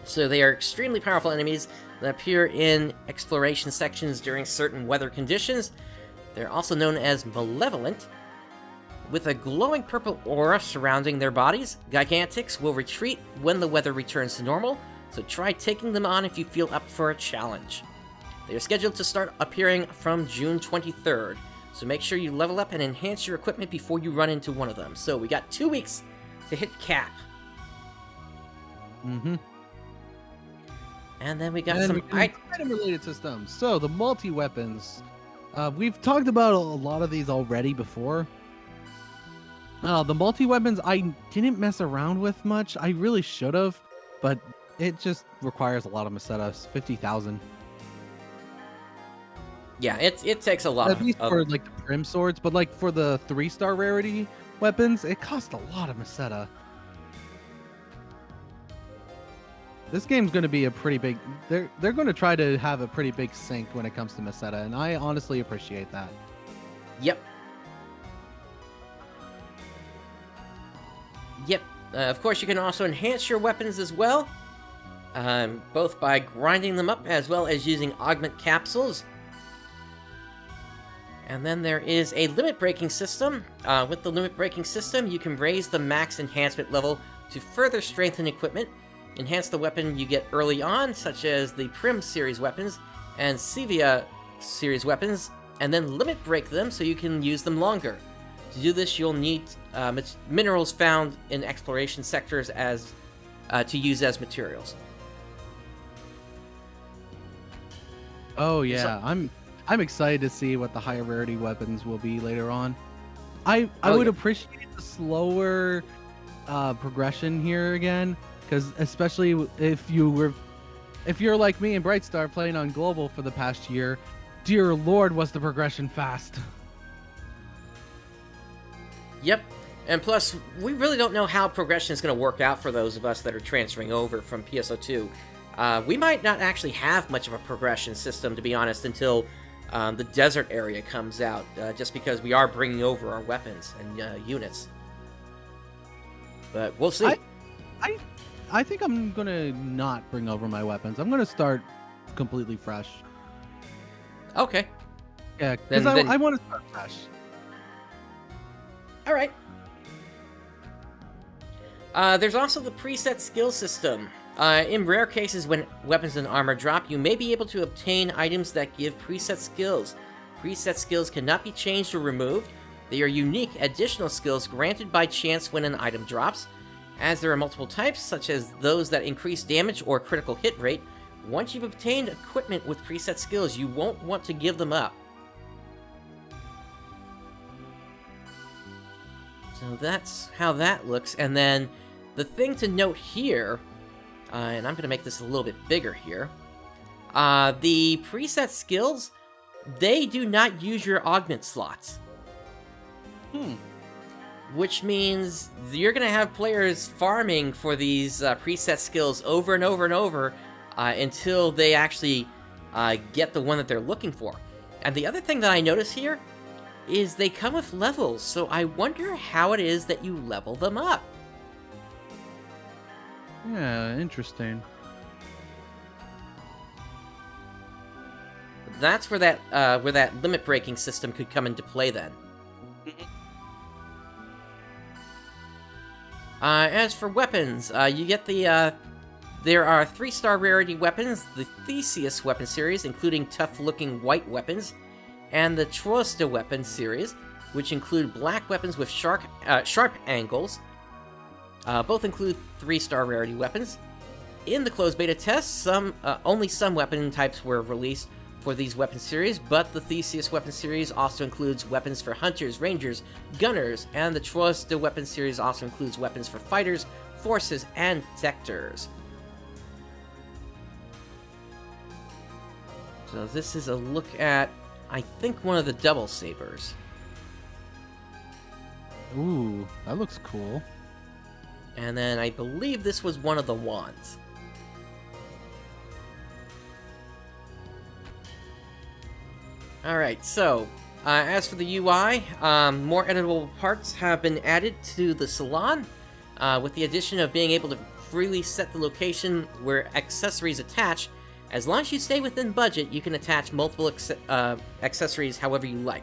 So they are extremely powerful enemies that appear in exploration sections during certain weather conditions. They're also known as malevolent. With a glowing purple aura surrounding their bodies, Gigantics will retreat when the weather returns to normal, so try taking them on if you feel up for a challenge. They are scheduled to start appearing from June 23rd, so make sure you level up and enhance your equipment before you run into one of them. So we got 2 weeks to hit cap. Mm-hmm. And then we got And some item-related systems. So the multi-weapons. We've talked about a lot of these already before. The multi-weapons I didn't mess around with much. I really should have, but it just requires a lot of Macetas. 50,000. Yeah, it takes a lot At least for like the Prim swords, but like for the 3-star rarity weapons, it costs a lot of Maceta. This game's going to be a pretty big. They're going to try to have a pretty big sink when it comes to Maceta, and I honestly appreciate that. Yep. Yep. Of course, you can also enhance your weapons as well, both by grinding them up as well as using augment capsules. And then there is a limit breaking system. With the limit breaking system, you can raise the max enhancement level to further strengthen equipment, enhance the weapon you get early on, such as the Prim series weapons and Sevia series weapons, and then limit break them so you can use them longer. To do this, you'll need minerals found in exploration sectors as to use as materials. Oh yeah, I'm excited to see what the higher rarity weapons will be later on. I would appreciate the slower progression here again, because especially if you're like me and Brightstar playing on global for the past year, dear lord, was the progression fast. Yep. And plus, we really don't know how progression is going to work out for those of us that are transferring over from PSO2. We might not actually have much of a progression system, to be honest, until the desert area comes out, just because we are bringing over our weapons and units. But we'll see. I think I'm going to not bring over my weapons. I'm going to start completely fresh. Okay. Yeah, because I want to start fresh. All right. There's also the preset skill system. In rare cases when weapons and armor drop, you may be able to obtain items that give preset skills. Preset skills cannot be changed or removed. They are unique additional skills granted by chance when an item drops. As there are multiple types, such as those that increase damage or critical hit rate, once you've obtained equipment with preset skills, you won't want to give them up. So that's how that looks. And then the thing to note here, and I'm going to make this a little bit bigger here, the preset skills, they do not use your augment slots. Which means you're going to have players farming for these preset skills over and over and over until they actually get the one that they're looking for. And the other thing that I notice here is they come with levels, so I wonder how it is that you level them up. Yeah, interesting. That's where that limit breaking system could come into play then. As for weapons, you get there are 3-star rarity weapons, the Theseus weapon series, including tough-looking white weapons, and the Trosta weapon series, which include black weapons with sharp angles. Both include 3-star rarity weapons. In the closed beta test, only some weapon types were released for these weapon series, but the Theseus weapon series also includes weapons for hunters, rangers, gunners, and the Trosta weapon series also includes weapons for fighters, forces, and detectors. So this is a look at, I think, one of the double sabers. Ooh, that looks cool. And then I believe this was one of the wands. Alright, so, as for the UI, more editable parts have been added to the salon, with the addition of being able to freely set the location where accessories attach. As long as you stay within budget, you can attach multiple accessories however you like.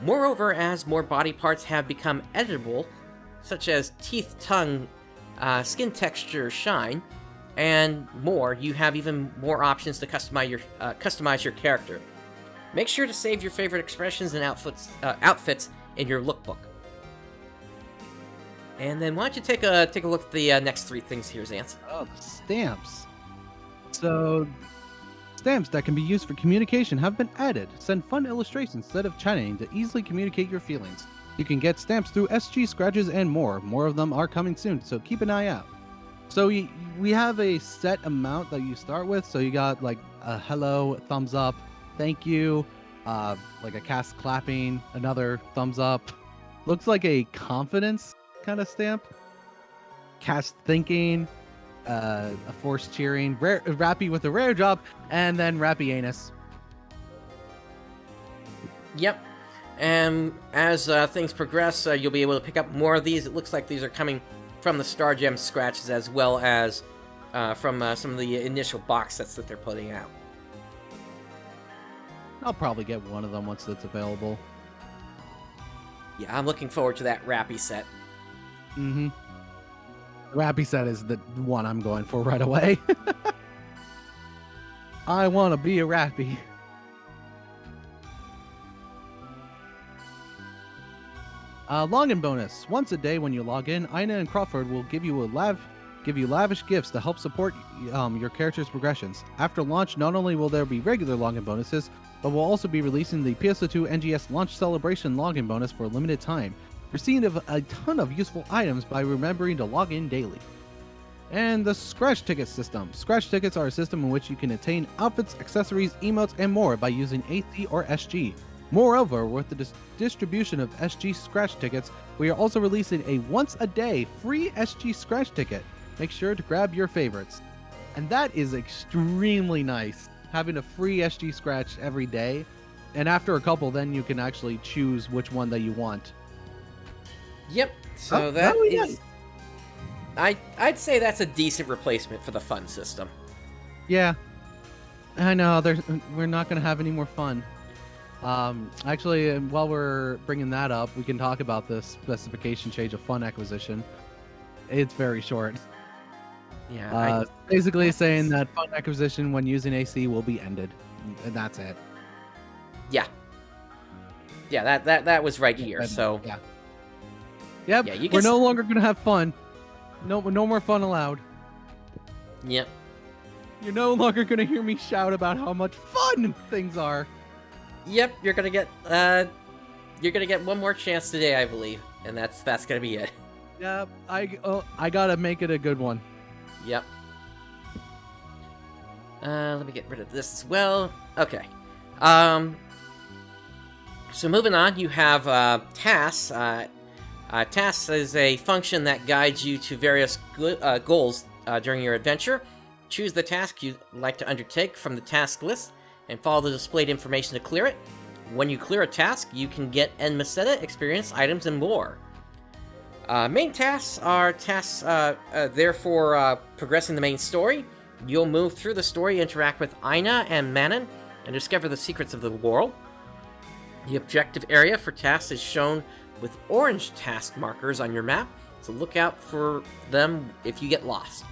Moreover, as more body parts have become editable, such as teeth, tongue, skin texture, shine, and more, you have even more options to customize your character. Make sure to save your favorite expressions and outfits in your lookbook. And then why don't you take a look at the next 3 things here, Xanthe? Oh, the stamps. So, stamps that can be used for communication have been added. Send fun illustrations instead of chatting to easily communicate your feelings. You can get stamps through SG scratches and more. More of them are coming soon, so keep an eye out. So we have a set amount that you start with. So you got like a hello, thumbs up, thank you, like a cast clapping, another thumbs up. Looks like a confidence kind of stamp. Cast thinking, a forced cheering, Rappy with a rare drop, and then Rappy anus. Yep. And as things progress, you'll be able to pick up more of these. It looks like these are coming from the Star Gem scratches as well as from some of the initial box sets that they're putting out. I'll probably get one of them once it's available. Yeah, I'm looking forward to that Rappy set. Mm-hmm. Rappy set is the one I'm going for right away. I want to be a Rappy. Login bonus. Once a day when you log in, Ina and Crawford will give you lavish gifts to help support your character's progressions. After launch, not only will there be regular login bonuses, but we'll also be releasing the PSO2 NGS launch celebration login bonus for a limited time. Receive a ton of useful items by remembering to log in daily. And the Scratch Ticket system. Scratch Tickets are a system in which you can attain outfits, accessories, emotes, and more by using AC or SG. Moreover, with the distribution of SG Scratch Tickets, we are also releasing a once-a-day free SG Scratch Ticket. Make sure to grab your favorites. And that is extremely nice, having a free SG Scratch every day. And after a couple, then you can actually choose which one that you want. Yep, so I'd say that's a decent replacement for the fun system. Yeah, I know, we're not going to have any more fun. Actually, while we're bringing that up, we can talk about the specification change of fun acquisition. It's very short. Yeah. Basically saying that fun acquisition when using AC will be ended, and that's it. Yeah. Yeah, that was right here. So. Yeah. Yep. Yeah, we're no longer gonna have fun. No more fun allowed. Yep. You're no longer gonna hear me shout about how much fun things are. Yep, you're gonna get one more chance today, I believe, and that's gonna be it. Yep, I gotta make it a good one. Yep. Let me get rid of this as well. Okay. So moving on, you have tasks. Tasks is a function that guides you to various goals during your adventure. Choose the task you'd like to undertake from the task list and follow the displayed information to clear it. When you clear a task, you can get Enmeseta, experience, items, and more. Main tasks are tasks there for progressing the main story. You'll move through the story, interact with Ina and Manon, and discover the secrets of the world. The objective area for tasks is shown with orange task markers on your map, so look out for them if you get lost.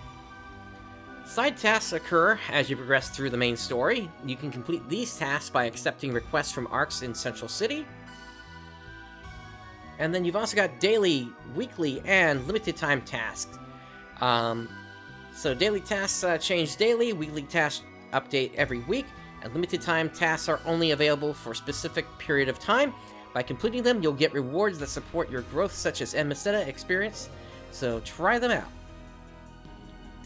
Side tasks occur as you progress through the main story. You can complete these tasks by accepting requests from ARKS in Central City. And then you've also got daily, weekly, and limited time tasks. So daily tasks change daily, weekly tasks update every week, and limited time tasks are only available for a specific period of time. By completing them, you'll get rewards that support your growth, such as Enmeseta experience, so try them out.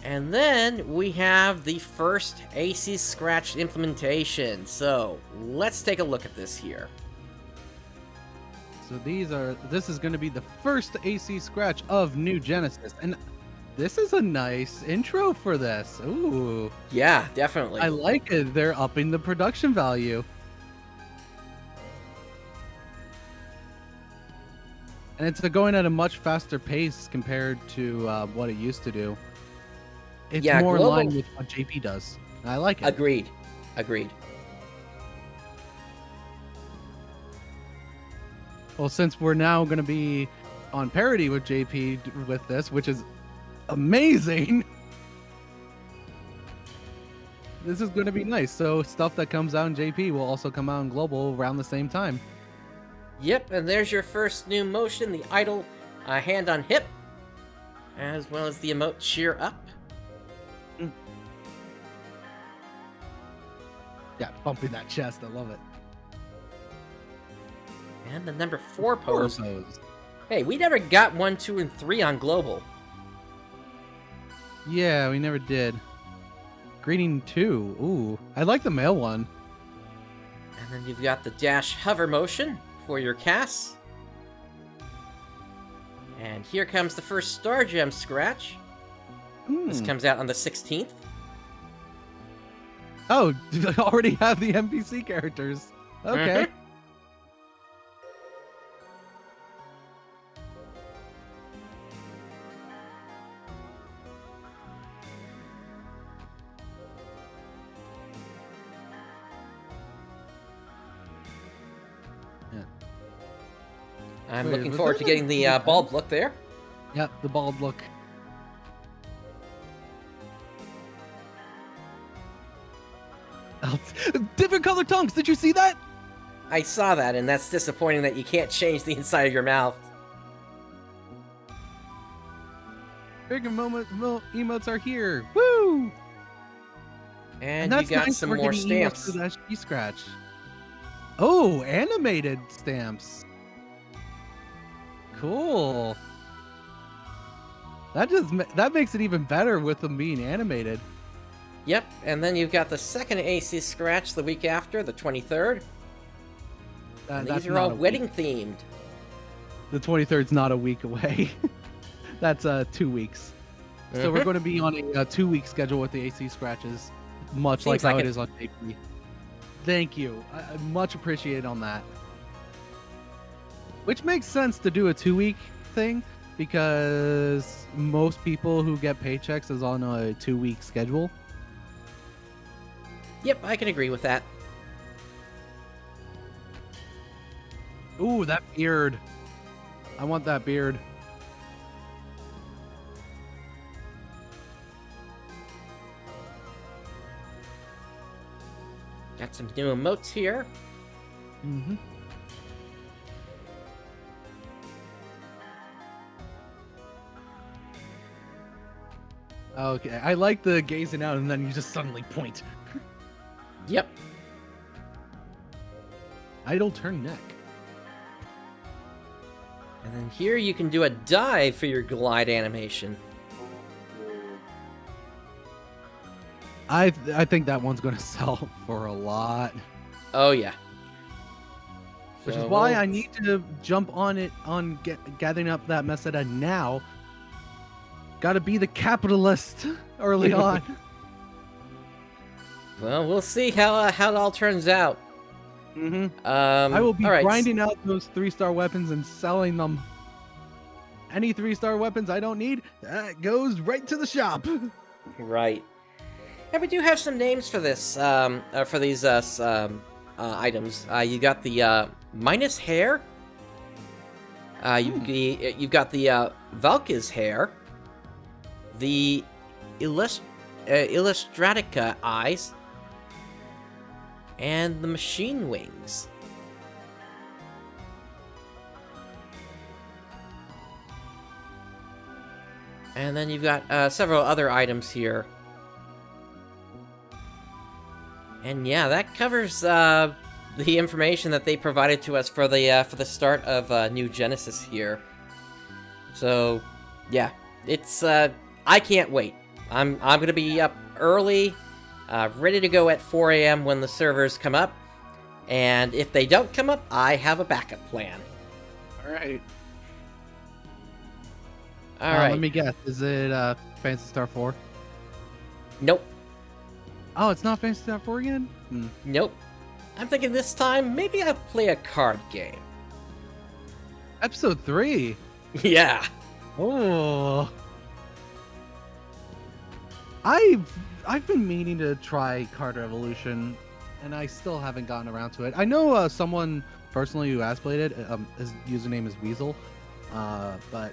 And then we have the first AC Scratch implementation, so let's take a look at this here. So this is going to be the first AC Scratch of New Genesis, and this is a nice intro for this. Ooh. Yeah, definitely. I like it. They're upping the production value. And it's going at a much faster pace compared to what it used to do. It's more in line with what JP does. I like it. Agreed. Well, since we're now going to be on parity with JP with this, which is amazing, this is going to be nice. So stuff that comes out in JP will also come out in Global around the same time. Yep, and there's your first new motion, the Idol hand on hip. as well as the emote Cheer Up. Yeah, bumping that chest. I love it. And the number 4 pose. Pose. Hey, we never got 1, 2, and 3 on Global. Yeah, we never did. Greeting 2. Ooh, I like the male one. And then you've got the dash hover motion for your casts. And here comes the first Star Gem scratch. This comes out on the 16th. Oh, I already have the NPC characters. Okay. I'm Wait, looking was forward that to getting the a- bald look there. Yep, the bald look. Different color tongues. Did you see that? I saw that, and that's disappointing that you can't change the inside of your mouth. Bigger emotes are here. Woo! And that's you got nice some that we're more getting emotes stamps. to that she scratch. Oh, animated stamps. Cool. That makes it even better with them being animated. Yep, and then you've got the second AC scratch the week after, the 23rd. And That's these are not all a week. wedding themed. The 23rd's not a week away. That's 2 weeks. So we're going to be on a 2-week schedule with the AC scratches, much Seems like how like it it. is on JP. Thank you. I much appreciate on that. Which makes sense to do a 2-week thing because most people who get paychecks is on a 2-week schedule. Yep, I can agree with that. Ooh, that beard. I want that beard. Got some new emotes here. Mm-hmm. Okay, I like the gazing out and then you just suddenly point. Yep. Idle turn neck. And then here you can do a dive for your glide animation. I think that one's going to sell for a lot. Oh, yeah. Which So is why we'll- I need to jump on it on gathering up that Meseta now. Gotta be the capitalist early on. Well, we'll see how it all turns out. Mm-hmm. I will be all right. grinding out those 3-star weapons and selling them. Any 3-star weapons I don't need, that goes right to the shop. Right. And we do have some names for this, for these items. You got the minus hair. You've got the Valky's hair. The Illustratica eyes. And the machine wings. And then you've got several other items here. And yeah, that covers the information that they provided to us for the start of New Genesis here. So, yeah, it's I can't wait. I'm gonna be up early, ready to go at 4 a.m. when the servers come up. And if they don't come up, I have a backup plan. All right. All right. Let me guess. Is it Phantasy Star 4? Nope. Oh, it's not Phantasy Star 4 again? Nope. I'm thinking this time maybe I'll play a card game. Episode 3. Yeah. Oh. I've been meaning to try Card Revolution, and I still haven't gotten around to it. I know someone personally who has played it. His username is Weasel, but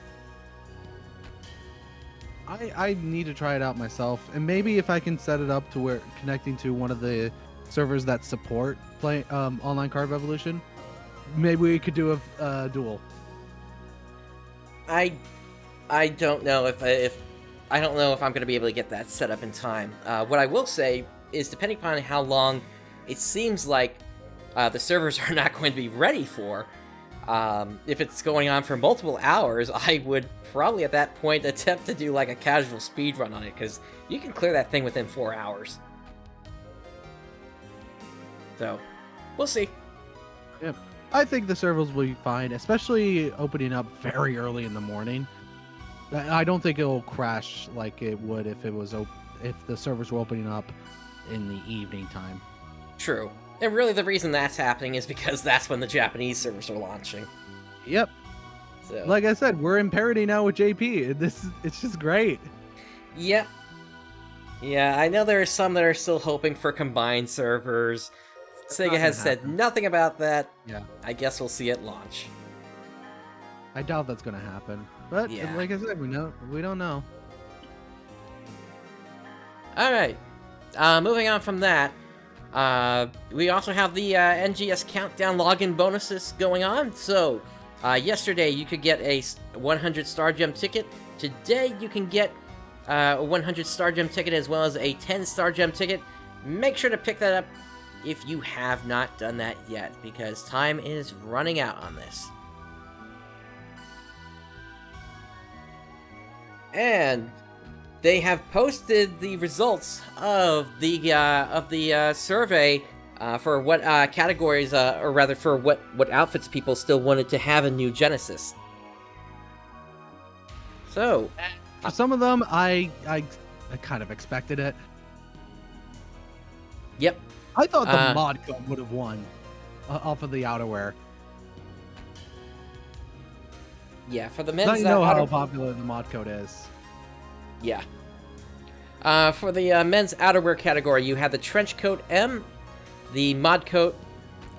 I need to try it out myself, and maybe if I can set it up to where connecting to one of the servers that support play online Card Revolution, maybe we could do a duel. I I don't know if I don't know if I'm going to be able to get that set up in time. What I will say is, depending upon how long it seems like the servers are not going to be ready for, if it's going on for multiple hours, I would probably at that point attempt to do like a casual speed run on it, because you can clear that thing within 4 hours. So, we'll see. Yep. I think the servers will be fine, especially opening up very early in the morning. I don't think it will crash like it would if if the servers were opening up in the evening time. True. And really the reason that's happening is because that's when the Japanese servers are launching. Yep. So. Like I said, we're in parity now with JP. It's just great. Yep. Yeah, I know there are some that are still hoping for combined servers. Sega has said nothing about that. Yeah. I guess we'll see it launch. I doubt that's gonna happen. But Yeah. like I said, we don't know. Alright. Moving on from that. We also have the NGS countdown login bonuses going on. So, yesterday you could get a 100 Star Gem ticket. Today you can get a 100 Star Gem ticket as well as a 10 Star Gem ticket. Make sure to pick that up if you have not done that yet, because time is running out on this. And they have posted the results of the survey for what categories, or rather for what outfits people still wanted to have in New Genesis. So, for some of them, I kind of expected it. Yep. I thought the mod code would have won off of the outerwear. Yeah, for the men's. Now you know how popular the mod code is. Yeah. For the men's outerwear category, you had the trench coat M, the mod coat,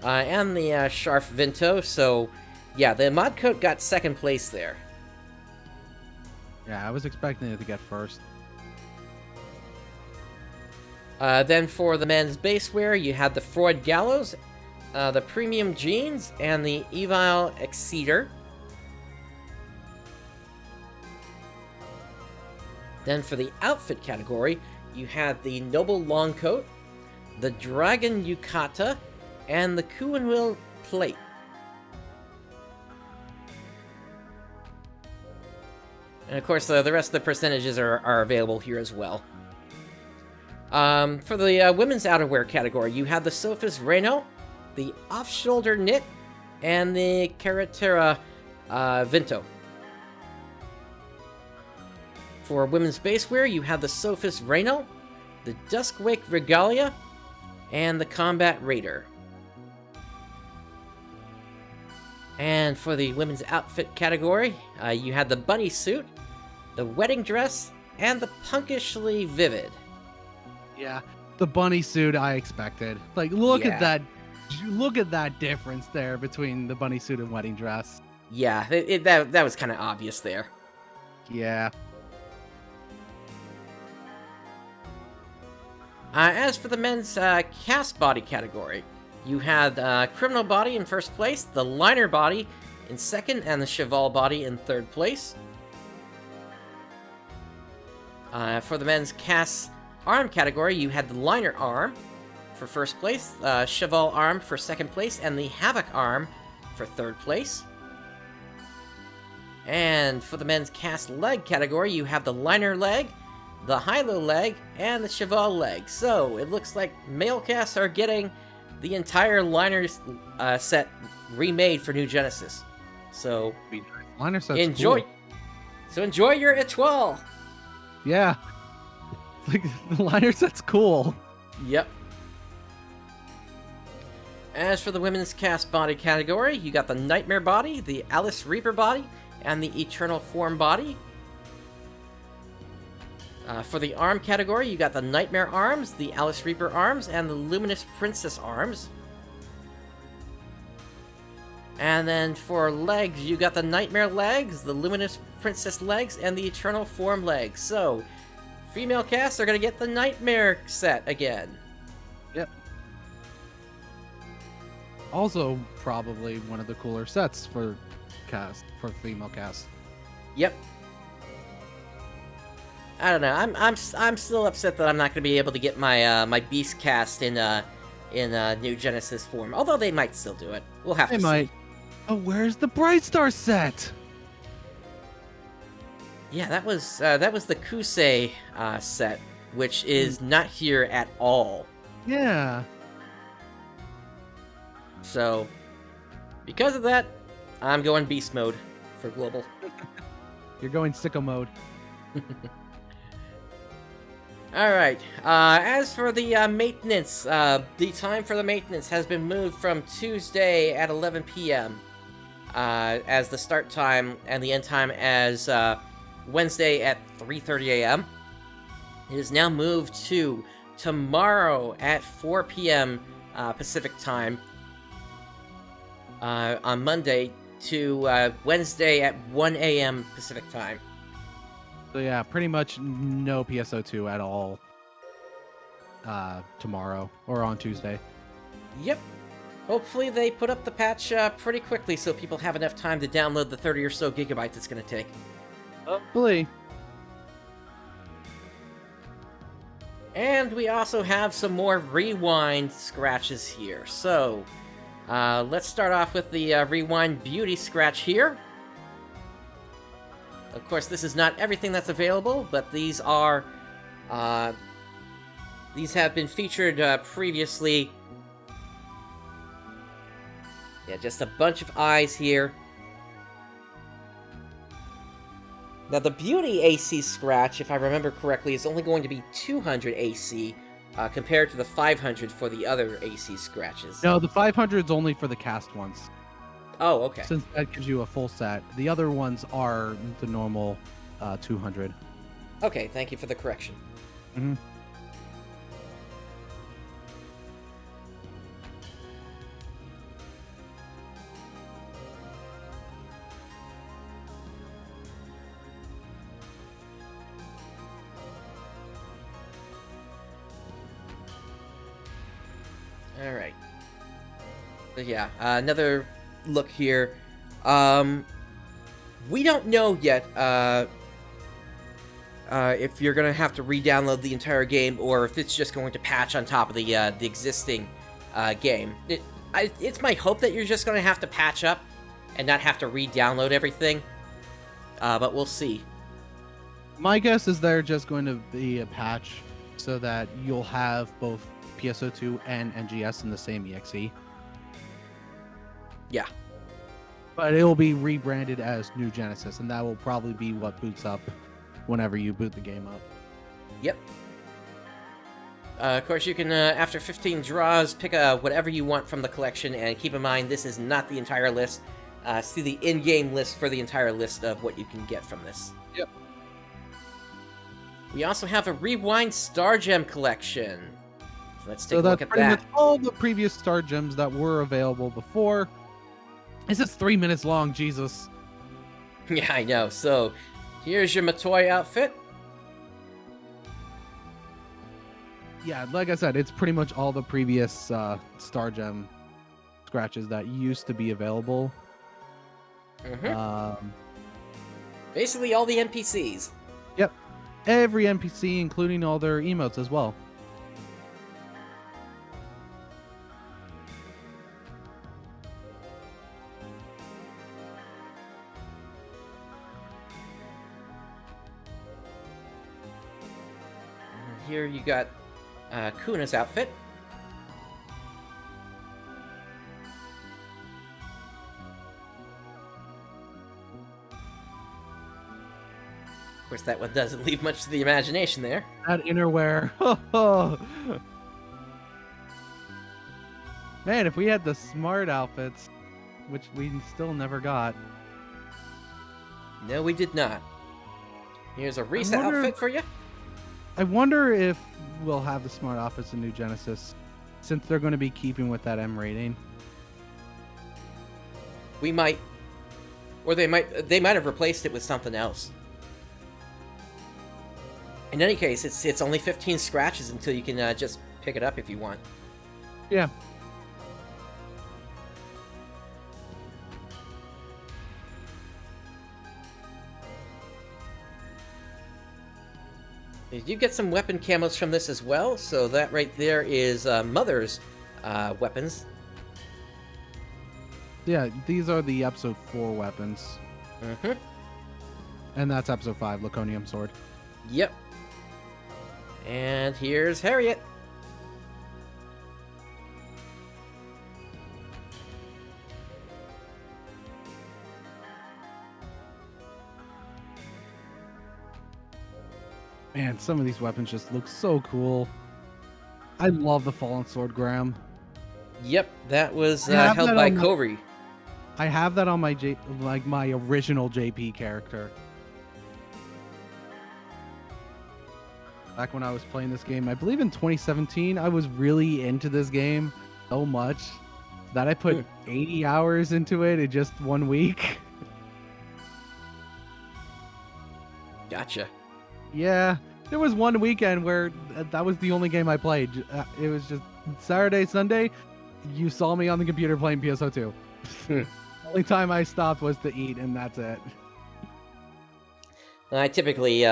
and the Sharf Vinto. So, yeah, the mod coat got second place there. Yeah, I was expecting it to get first. Then for the men's basewear, you had the Freud Gallows, the Premium Jeans, and the Evil Exceeder. Then for the outfit category, you had the Noble Long Coat, the Dragon Yukata, and the Kuenwil Plate. And of course, the rest of the percentages are available here as well. For the women's outerwear category, you had the Sophus Reno, the Off-Shoulder Knit, and the Carretera Vinto. For women's basewear, you have the Sophus Reno, the Duskwake Regalia, and the Combat Raider. And for the women's outfit category, you had the Bunny Suit, the Wedding Dress, and the Punkishly Vivid. Yeah, the bunny suit I expected. Like, look at that difference there between the bunny suit and wedding dress. Yeah, that was kind of obvious there. Yeah. As for the men's cast body category, you had Criminal Body in first place, the Liner Body in second, and the Cheval Body in third place. For the men's cast arm category, you had the Liner Arm for first place, Cheval Arm for second place, and the Havoc Arm for third place. And for the men's cast leg category, you have the Liner Leg, the Hilo Leg, and the Cheval Leg. So, it looks like male casts are getting the entire Liner set remade for New Genesis. So, Liner set's enjoy. Cool. So enjoy your étoile. Yeah. Like, the Liner set's cool. Yep. As for the women's cast body category, you got the Nightmare Body, the Alice Reaper Body, and the Eternal Form Body. For the arm category, you got the Nightmare Arms, the Alice Reaper Arms, and the Luminous Princess Arms. And then for legs, you got the Nightmare Legs, the Luminous Princess Legs, and the Eternal Form Legs. So, female casts are going to get the Nightmare set again. Yep. Also, probably one of the cooler sets for female cast. Yep. I don't know. I'm still upset that I'm not gonna be able to get my my Beast cast in New Genesis form. Although they might still do it. We'll have They to might. see. Oh, where's the Brightstar set? Yeah, that was the Kusei set, which is not here at all. Yeah. So, because of that, I'm going Beast mode for global. You're going sicko mode. Alright, as for the maintenance, the time for the maintenance has been moved from Tuesday at 11 p.m. As the start time, and the end time as Wednesday at 3:30 a.m. It is now moved to tomorrow at 4 p.m. Pacific time, on Monday, to Wednesday at 1 a.m. Pacific time. So yeah, pretty much no PSO2 at all tomorrow or on Tuesday. Yep. Hopefully they put up the patch pretty quickly so people have enough time to download the 30 or so gigabytes it's going to take. Hopefully. And we also have some more rewind scratches here. So, let's start off with the rewind beauty scratch here. Of course, this is not everything that's available, but these are these have been featured previously. Yeah, just a bunch of eyes here. Now, the beauty AC scratch, if I remember correctly, is only going to be 200 AC, compared to the 500 for the other AC scratches. No, the 500 is only for the cast ones. Oh, okay. Since that gives you a full set. The other ones are the normal 200. Okay, thank you for the correction. Mm-hmm. Alright. So yeah, another look here. We don't know yet if you're gonna have to re-download the entire game or if it's just going to patch on top of the existing game. It's my hope that you're just gonna have to patch up and not have to re-download everything. But we'll see. My guess is they're just going to be a patch so that you'll have both PSO2 and NGS in the same EXE. Yeah. But it will be rebranded as New Genesis, and that will probably be what boots up whenever you boot the game up. Yep. Of course, you can, after 15 draws, pick whatever you want from the collection, and keep in mind, this is not the entire list. See the in-game list for the entire list of what you can get from this. Yep. We also have a Rewind Star Gem collection. So let's take a that's look at pretty that. much all the previous Star Gems that were available before. This is 3 minutes long, Jesus. Yeah, I know. So, here's your Matoi outfit. Yeah, like I said, it's pretty much all the previous Star Gem scratches that used to be available. Mm-hmm. Basically, all the NPCs. Yep. Every NPC, including all their emotes as well. Here you got Kuna's outfit. Of course, that one doesn't leave much to the imagination there. That innerwear. Man, if we had the smart outfits, which we still never got. No, we did not. Here's a Risa outfit for you. I wonder if we'll have the smart outfits in New Genesis, since they're going to be keeping with that M rating. We might, or they might have replaced it with something else. In any case, it's only 15 scratches until you can just pick it up if you want. Yeah. You do get some weapon camos from this as well, so that right there is Mother's weapons. Yeah, these are the episode 4 weapons. Mm-hmm. And that's episode 5, Laconium Sword. Yep. And here's Harriet. Man, some of these weapons just look so cool. I love the Fallen Sword Graham. Yep, that was I have held that by on my- Corey. I have that on my my original JP character. Back when I was playing this game, I believe in 2017, I was really into this game so much that I put 80 hours into it in just 1 week. Gotcha. Yeah, there was one weekend where that was the only game I played. It was just Saturday, Sunday. You saw me on the computer playing PSO2. The only time I stopped was to eat, and that's it. I typically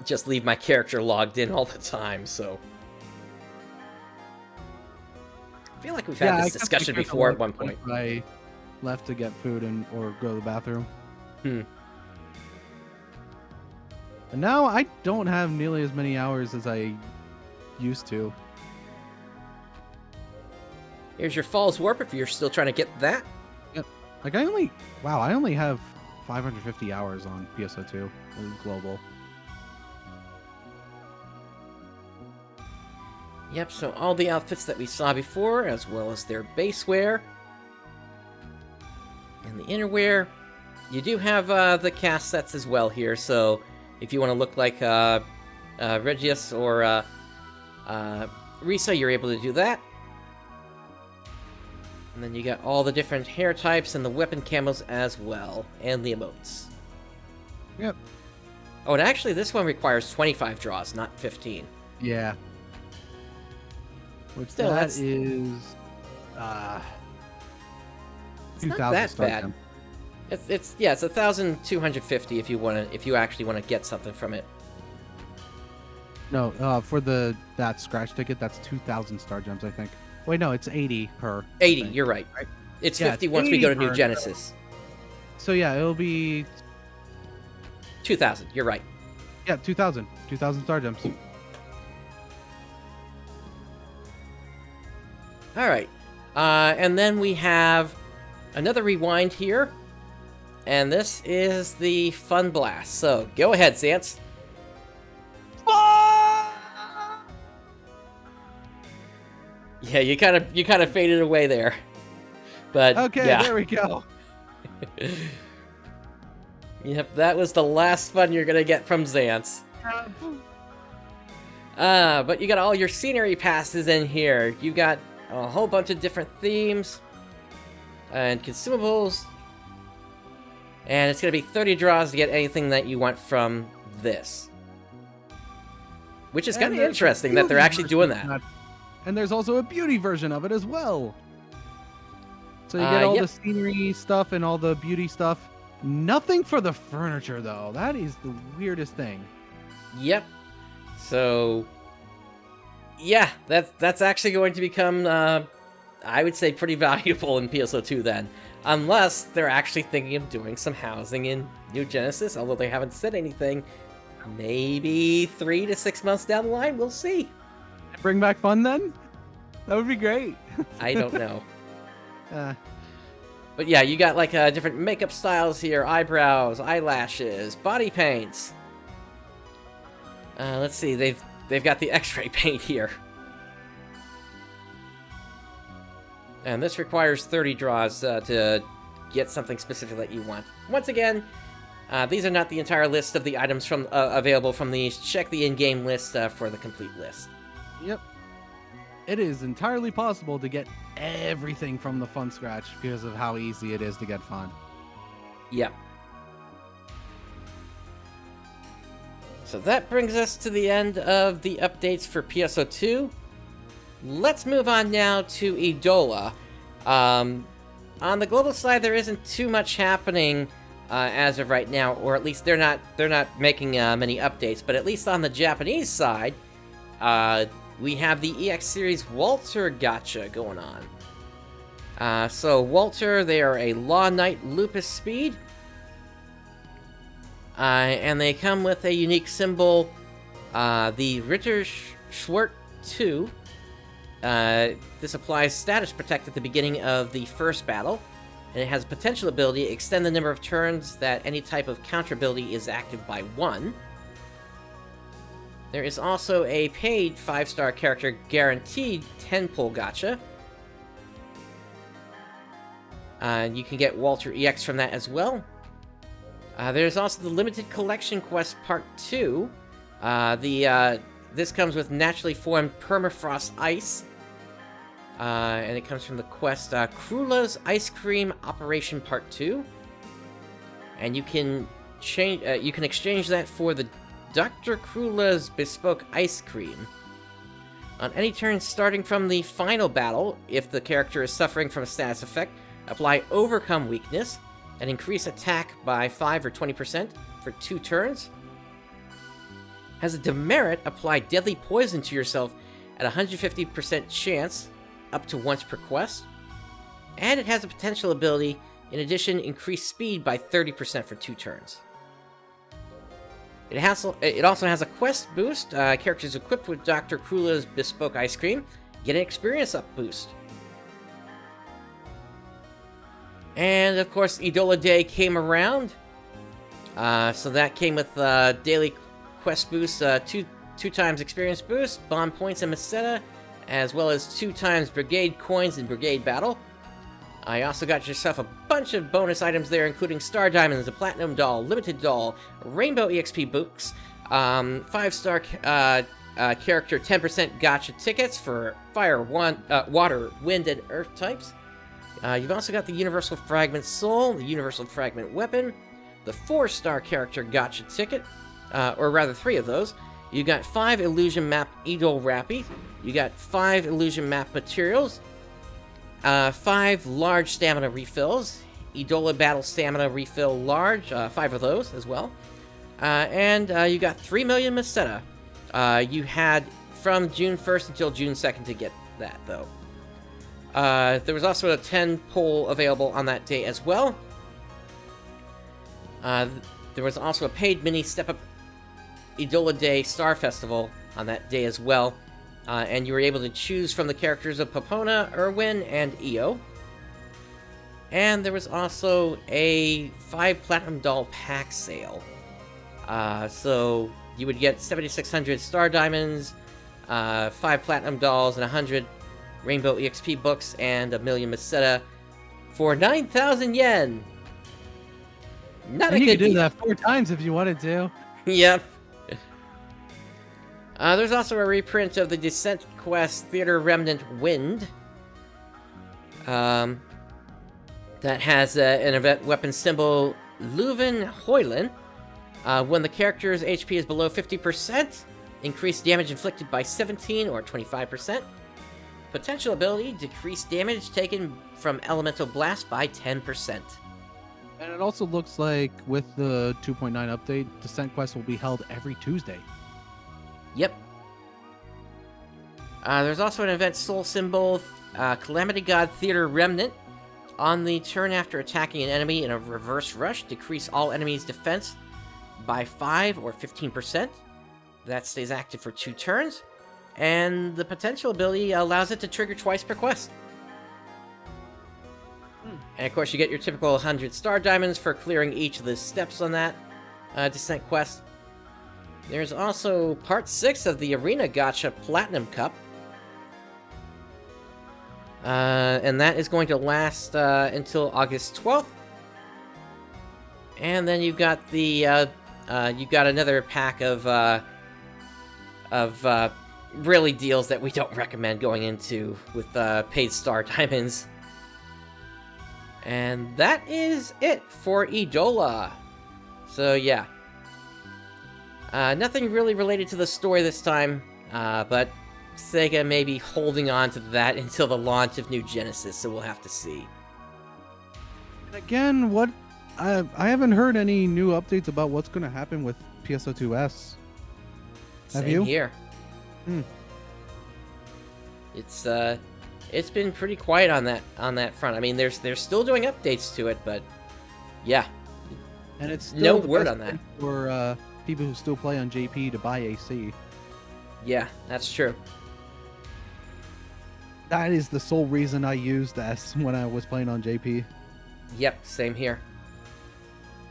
just leave my character logged in all the time, so... I feel like we've had this discussion before at one point. I left to get food or go to the bathroom. Hmm. And now I don't have nearly as many hours as I used to. Here's your Falls Warp if you're still trying to get that. Yep. Like I only have 550 hours on PSO2 global. Yep, so all the outfits that we saw before, as well as their base wear. And the innerwear. You do have the cast sets as well here, so if you want to look like Regius or Risa, you're able to do that. And then you got all the different hair types and the weapon camos as well, and the emotes. Yep. Oh, and actually this one requires 25 draws, not 15. Yeah. Which Still, that that's... is It's not that star bad. gem. It's 1,250 if you actually want to get something from it. No, for that scratch ticket, that's 2,000 star gems, I think. Wait, no, it's 80 per. 80, you're right. It's 50 it's once we go to 80 New per. Genesis. So yeah, it'll be 2,000, you're right. 2,000 star gems. Alright. And then we have another rewind here. And this is the Fun Blast. So, go ahead, Zance. Yeah, you kind of faded away there. But Okay, yeah. there we go. Yep, that was the last fun you're gonna get from Zance. But you got all your scenery passes in here. You got a whole bunch of different themes and consumables. And it's gonna be 30 draws to get anything that you want from this. Which is kind of interesting that they're actually doing that. And there's also a beauty version of it as well. So you get all yep. the scenery stuff and all the beauty stuff. Nothing for the furniture, though. That is the weirdest thing. Yep. So, yeah, that's actually going to become, I would say, pretty valuable in PSO2 then. Unless they're actually thinking of doing some housing in New Genesis, although they haven't said anything. Maybe 3 to 6 months down the line, we'll see. Bring back fun then? That would be great. I don't know. But yeah, you got like different makeup styles here, eyebrows, eyelashes, body paints. Let's see, they've got the X-ray paint here. And this requires 30 draws to get something specific that you want. Once again, these are not the entire list of the items from available from these. Check the in-game list for the complete list. Yep. It is entirely possible to get everything from the Fun Scratch because of how easy it is to get fun. Yep. So that brings us to the end of the updates for PSO2. Let's move on now to Idola. On the global side, there isn't too much happening as of right now, or at least they're not making many updates. But at least on the Japanese side, we have the EX Series Walter Gacha going on. So Walter, they are a Law Knight Lupus Speed, and they come with a unique symbol, the Ritter Schwert 2. This applies status protect at the beginning of the first battle, and it has a potential ability to extend the number of turns that any type of counter ability is active by 1. There is also a paid 5-star character guaranteed 10-pull gacha. You can get Walter EX from that as well. There's also the Limited Collection Quest Part 2. This comes with naturally formed permafrost ice. And it comes from the quest Krula's Ice Cream Operation Part 2. And you can exchange that for the Dr. Krula's Bespoke Ice Cream. On any turn starting from the final battle, if the character is suffering from a status effect, apply Overcome Weakness and increase attack by 5 or 20% for 2 turns. Has a demerit, apply Deadly Poison to yourself at 150% chance, up to once per quest. And it has a potential ability, in addition, increase speed by 30% for 2 turns. It also has a quest boost. Characters equipped with Dr. Krula's Bespoke Ice Cream get an experience up boost. And of course, Idola Day came around. So that came with daily quest boost, 2 times experience boost, bomb points and Meseta, as well as 2 times brigade coins in brigade battle. I also got yourself a bunch of bonus items there, including Star Diamonds, a Platinum Doll, Limited Doll, Rainbow EXP books, 5-star character 10% gacha tickets for Fire, Water, Wind, and Earth types. You've also got the Universal Fragment Soul, the Universal Fragment Weapon, the 4-star character gacha ticket, or rather 3 of those. You got 5 Illusion Map Idol Rappy, you got 5 Illusion Map Materials, 5 large stamina refills, Idola Battle Stamina Refill Large, 5 of those as well. And you got 3 million Meseta. You had from June 1st until June 2nd to get that, though. There was also a 10 pull available on that day as well. There was also a paid mini Step Up Idola Day Star Festival on that day as well. And you were able to choose from the characters of Popona, Irwin, and Io. And there was also a 5 Platinum Doll pack sale. So you would get 7,600 Star Diamonds, 5 Platinum Dolls, and 100 Rainbow EXP books, and 1 million Meseta for 9,000 yen! Not and a you good could do deal. that 4 times if you wanted to. Yep. There's also a reprint of the Descent Quest Theater Remnant Wind. That has an event weapon symbol, Leuven Hoylen. When the character's HP is below 50%, increase damage inflicted by 17 or 25%. Potential ability, decrease damage taken from Elemental Blast by 10%. And it also looks like with the 2.9 update, Descent Quest will be held every Tuesday. Yep. There's also an event soul symbol, Calamity God Theater Remnant. On the turn after attacking an enemy in a reverse rush, decrease all enemies' defense by 5 or 15%. That stays active for 2 turns. And the potential ability allows it to trigger twice per quest. And of course, you get your typical 100 Star Diamonds for clearing each of the steps on that Descent Quest. There's also Part 6 of the Arena Gacha Platinum Cup. And that is going to last until August 12th. And then you've got the you've got another pack of really deals that we don't recommend going into with paid Star Diamonds. And that is it for Idola. So yeah. Nothing really related to the story this time, but Sega may be holding on to that until the launch of New Genesis, so we'll have to see. And again, what I haven't heard any new updates about what's going to happen with PSO2S. Have Same you? here. Hmm. It's been pretty quiet on that front. I mean, they're still doing updates to it, but yeah, And it's still no the word best on that. way for people who still play on JP to buy AC. Yeah, that's true. That is the sole reason I used S when I was playing on JP. Yep, same here.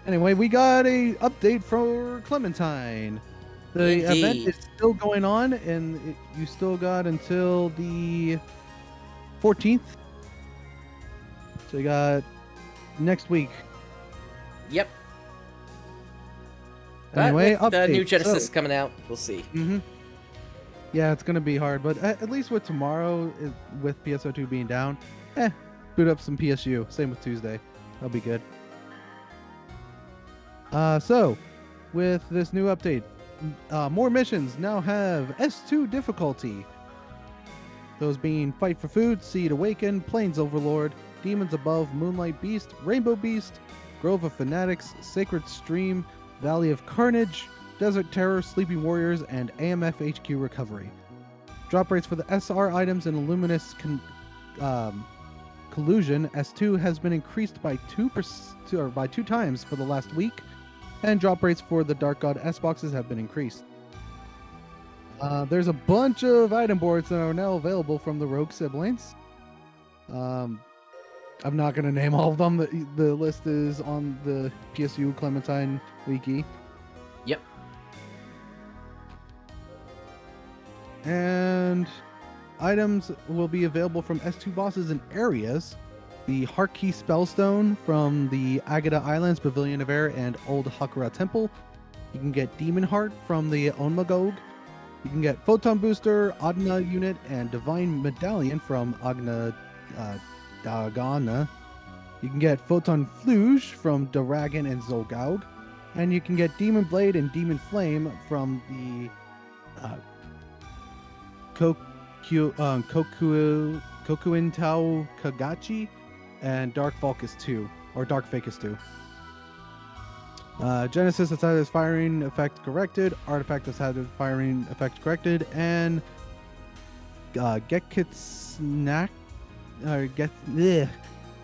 Anyway, we got a update for Clementine. The event Indeed. is still going on, and you still got until the 14th. So you got next week. Yep. Anyway, but with the new update. Genesis So- coming out, we'll see. Yeah, it's gonna be hard, but at least with tomorrow, with PSO2 being down, boot up some PSU. Same with Tuesday. That'll be good. So, with this new update, more missions now have S2 difficulty. Those being Fight for Food, Seed Awaken, Plains Overlord, Demons Above, Moonlight Beast, Rainbow Beast, Grove of Fanatics, Sacred Stream, Valley of Carnage, Desert Terror, Sleeping Warriors, and AMF HQ Recovery. Drop rates for the SR items in Luminous Collusion S2 has been increased by 2 times for the last week, and drop rates for the Dark God S boxes have been increased. There's a bunch of item boards that are now available from the Rogue siblings. I'm not going to name all of them. The list is on the PSU Clementine wiki. Yep. And items will be available from S2 bosses in areas. The Heartkey Spellstone from the Agata Islands, Pavilion of Air, and Old Hakura Temple. You can get Demon Heart from the Onmagog. You can get Photon Booster, Adna Unit, and Divine Medallion from Agna Dagana. You can get Photon Fluge from Daragon and Zolgaug. And you can get Demon Blade and Demon Flame from the Kokuin Tau Kagachi and Dark Falcus 2, or Dark Facus 2. Genesis has had its firing effect corrected, Artifact has had its firing effect corrected, and Gekitsnak, or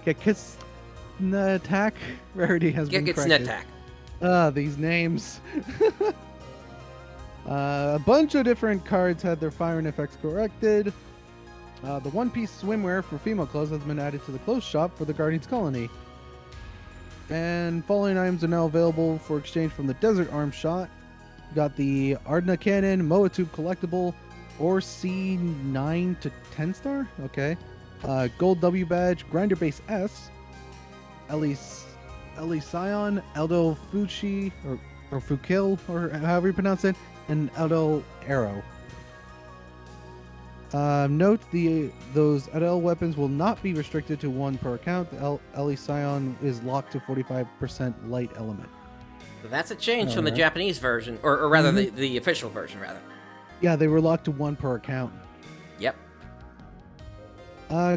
Gekitsnatak rarity has been corrected. Gekitsnatak. These names. A bunch of different cards had their firing effects corrected. The one-piece swimwear for female clothes has been added to the clothes shop for the Guardians Colony. And following items are now available for exchange from the Desert Arm Shot. You got the Ardna Cannon, Moa Tube Collectible, or C9 to 10 star? Okay. Gold W Badge, Grinder Base S, Ellie Scion, Eldo Fuchi, or Fukil, or however you pronounce it, and Eldo Arrow. Note those Adel weapons will not be restricted to 1 per account. The Ellie Scion is locked to 45% light element. So that's a change from the Japanese version, or rather the official version, rather. Yeah, they were locked to 1 per account. Yep.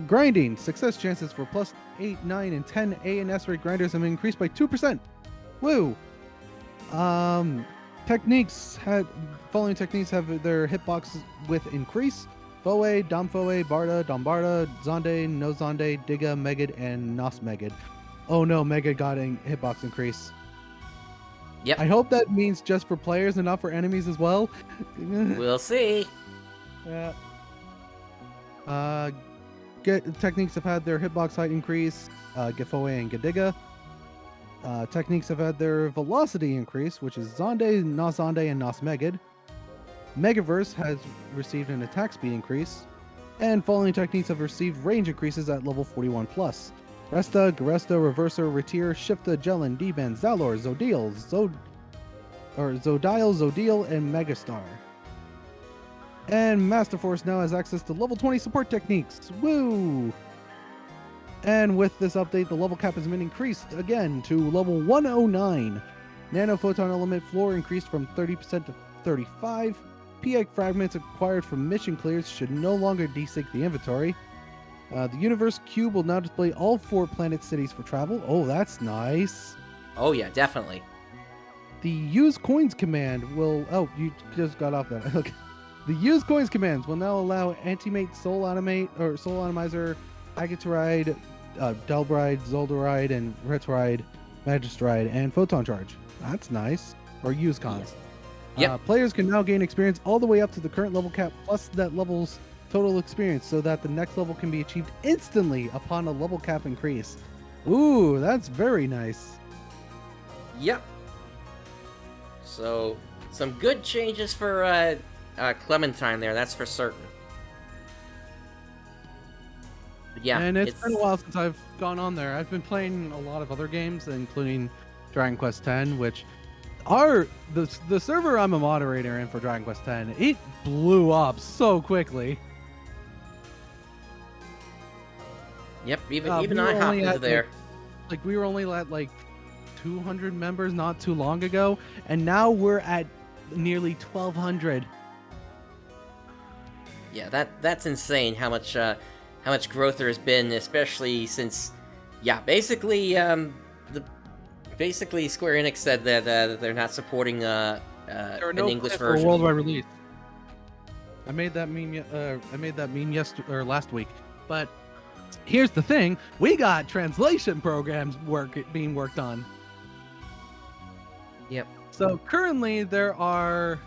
Grinding. Success chances for plus 8, 9, and 10 A and S rate grinders have been increased by 2%. Woo! Following techniques have their hitbox width increase. Foe, Dom Foe, Barda, Dombarda, Zonde, No Zonde, Diga, Megid, and Nos Megid. Oh no, Megid got a hitbox increase. Yep. I hope that means just for players and not for enemies as well. We'll see. Yeah. Techniques have had their hitbox height increase. Gifoe and Gadiga. Techniques have had their velocity increase, which is Zonde, Nos Zonde, and Nos Megid. Megaverse has received an attack speed increase, and following techniques have received range increases at level 41+. Resta, Garesta, Reverser, Retir, Shifta, Jellin, D-Ban, Zalor, Zodiel, Zodiel, and Megastar. And Master Force now has access to level 20 support techniques. Woo! And with this update, the level cap has been increased again to level 109. Nano Photon Element floor increased from 30% to 35%. PX fragments acquired from mission clears should no longer desync the inventory. The Universe Cube will now display all 4 planet cities for travel. Oh, that's nice. Oh yeah, definitely. The use coins command will. Oh, you just got off that. Okay. The use coins commands will now allow Antimate, Soul Animate, or Soul Atomizer, Agatoride, Delbride, Zolderide, and Retride, Magistride, and Photon Charge. That's nice. Or use cons. Yep. Players can now gain experience all the way up to the current level cap plus that level's total experience, so that the next level can be achieved instantly upon a level cap increase. Ooh, that's very nice. Yep. So, some good changes for Clementine there, that's for certain. But yeah, and it's been a while since I've gone on there. I've been playing a lot of other games, including Dragon Quest X, which the server I'm a moderator in for Dragon Quest X, it blew up so quickly. Yep, even I hopped into there. Like we were only at like 200 members not too long ago, and now we're at nearly 1,200. Yeah, that's insane how much growth there has been, especially since, basically Square Enix said that they're not supporting an English version. For worldwide release. I made that meme. Last week. But here's the thing: we got translation programs being worked on. Yep. So currently there are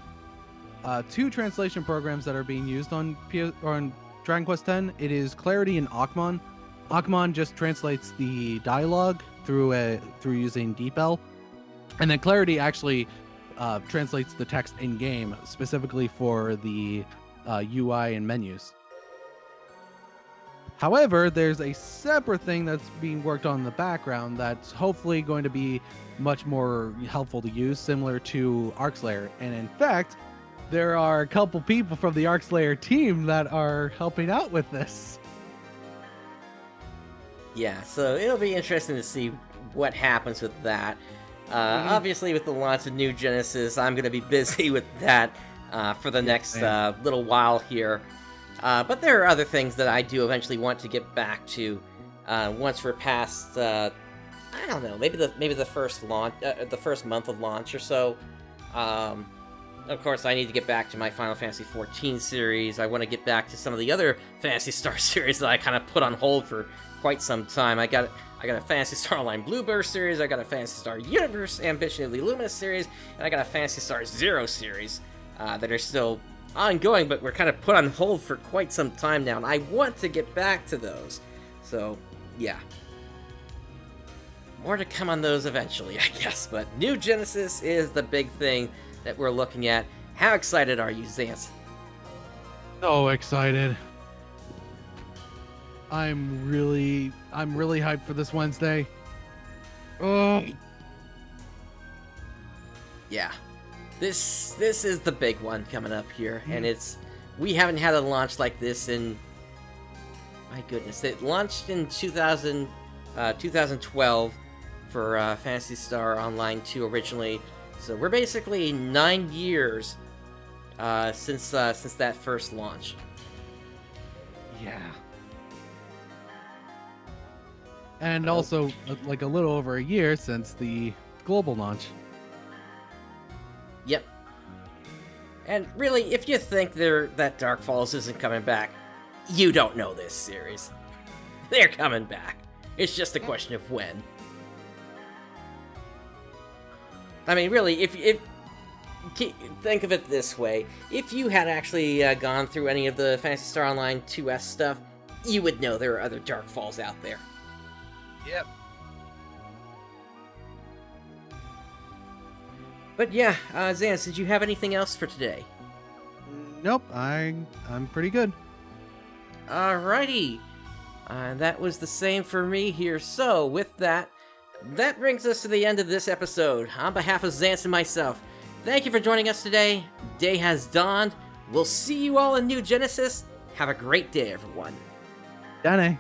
2 translation programs that are being used on Dragon Quest X. It is Clarity and Akmon. Akmon just translates the dialogue through using DeepL, and then Clarity actually translates the text in game specifically for the UI and menus. However, there's a separate thing that's being worked on in the background that's hopefully going to be much more helpful to use, similar to ArkSlayer. And in fact, there are a couple people from the ArkSlayer team that are helping out with this. Yeah, so it'll be interesting to see what happens with that. Obviously, with the launch of New Genesis, I'm going to be busy with that for the next little while here. But there are other things that I do eventually want to get back to once we're past, I don't know, maybe the first launch, the first month of launch or so. Of course, I need to get back to my Final Fantasy XIV series. I want to get back to some of the other Phantasy Star series that I kind of put on hold for quite some time. I got a Phantasy Star Online Bluebird series, I got a Phantasy Star Universe Ambition of the Luminous series, and I got a Phantasy Star Zero series that are still ongoing, but we're kind of put on hold for quite some time now, and I want to get back to those. So, yeah. More to come on those eventually, I guess, but New Genesis is the big thing that we're looking at. How excited are you, Zance? So excited. I'm really hyped for this Wednesday. Oh. Yeah. This is the big one coming up here, and we haven't had a launch like this in, my goodness, it launched in 2012 for Phantasy Star Online 2 originally, so we're basically 9 years since that first launch. Yeah. And also, like a little over a year since the global launch. Yep. And really, if you think that Dark Falls isn't coming back, you don't know this series. They're coming back. It's just a question of when. I mean, really, if think of it this way, if you had actually gone through any of the Phantasy Star Online 2S stuff, you would know there are other Dark Falls out there. Yep. But yeah, Zance, did you have anything else for today? Nope, I'm pretty good. Alrighty. That was the same for me here. So, with that brings us to the end of this episode. On behalf of Zance and myself, thank you for joining us today. Day has dawned. We'll see you all in New Genesis. Have a great day, everyone. Dane.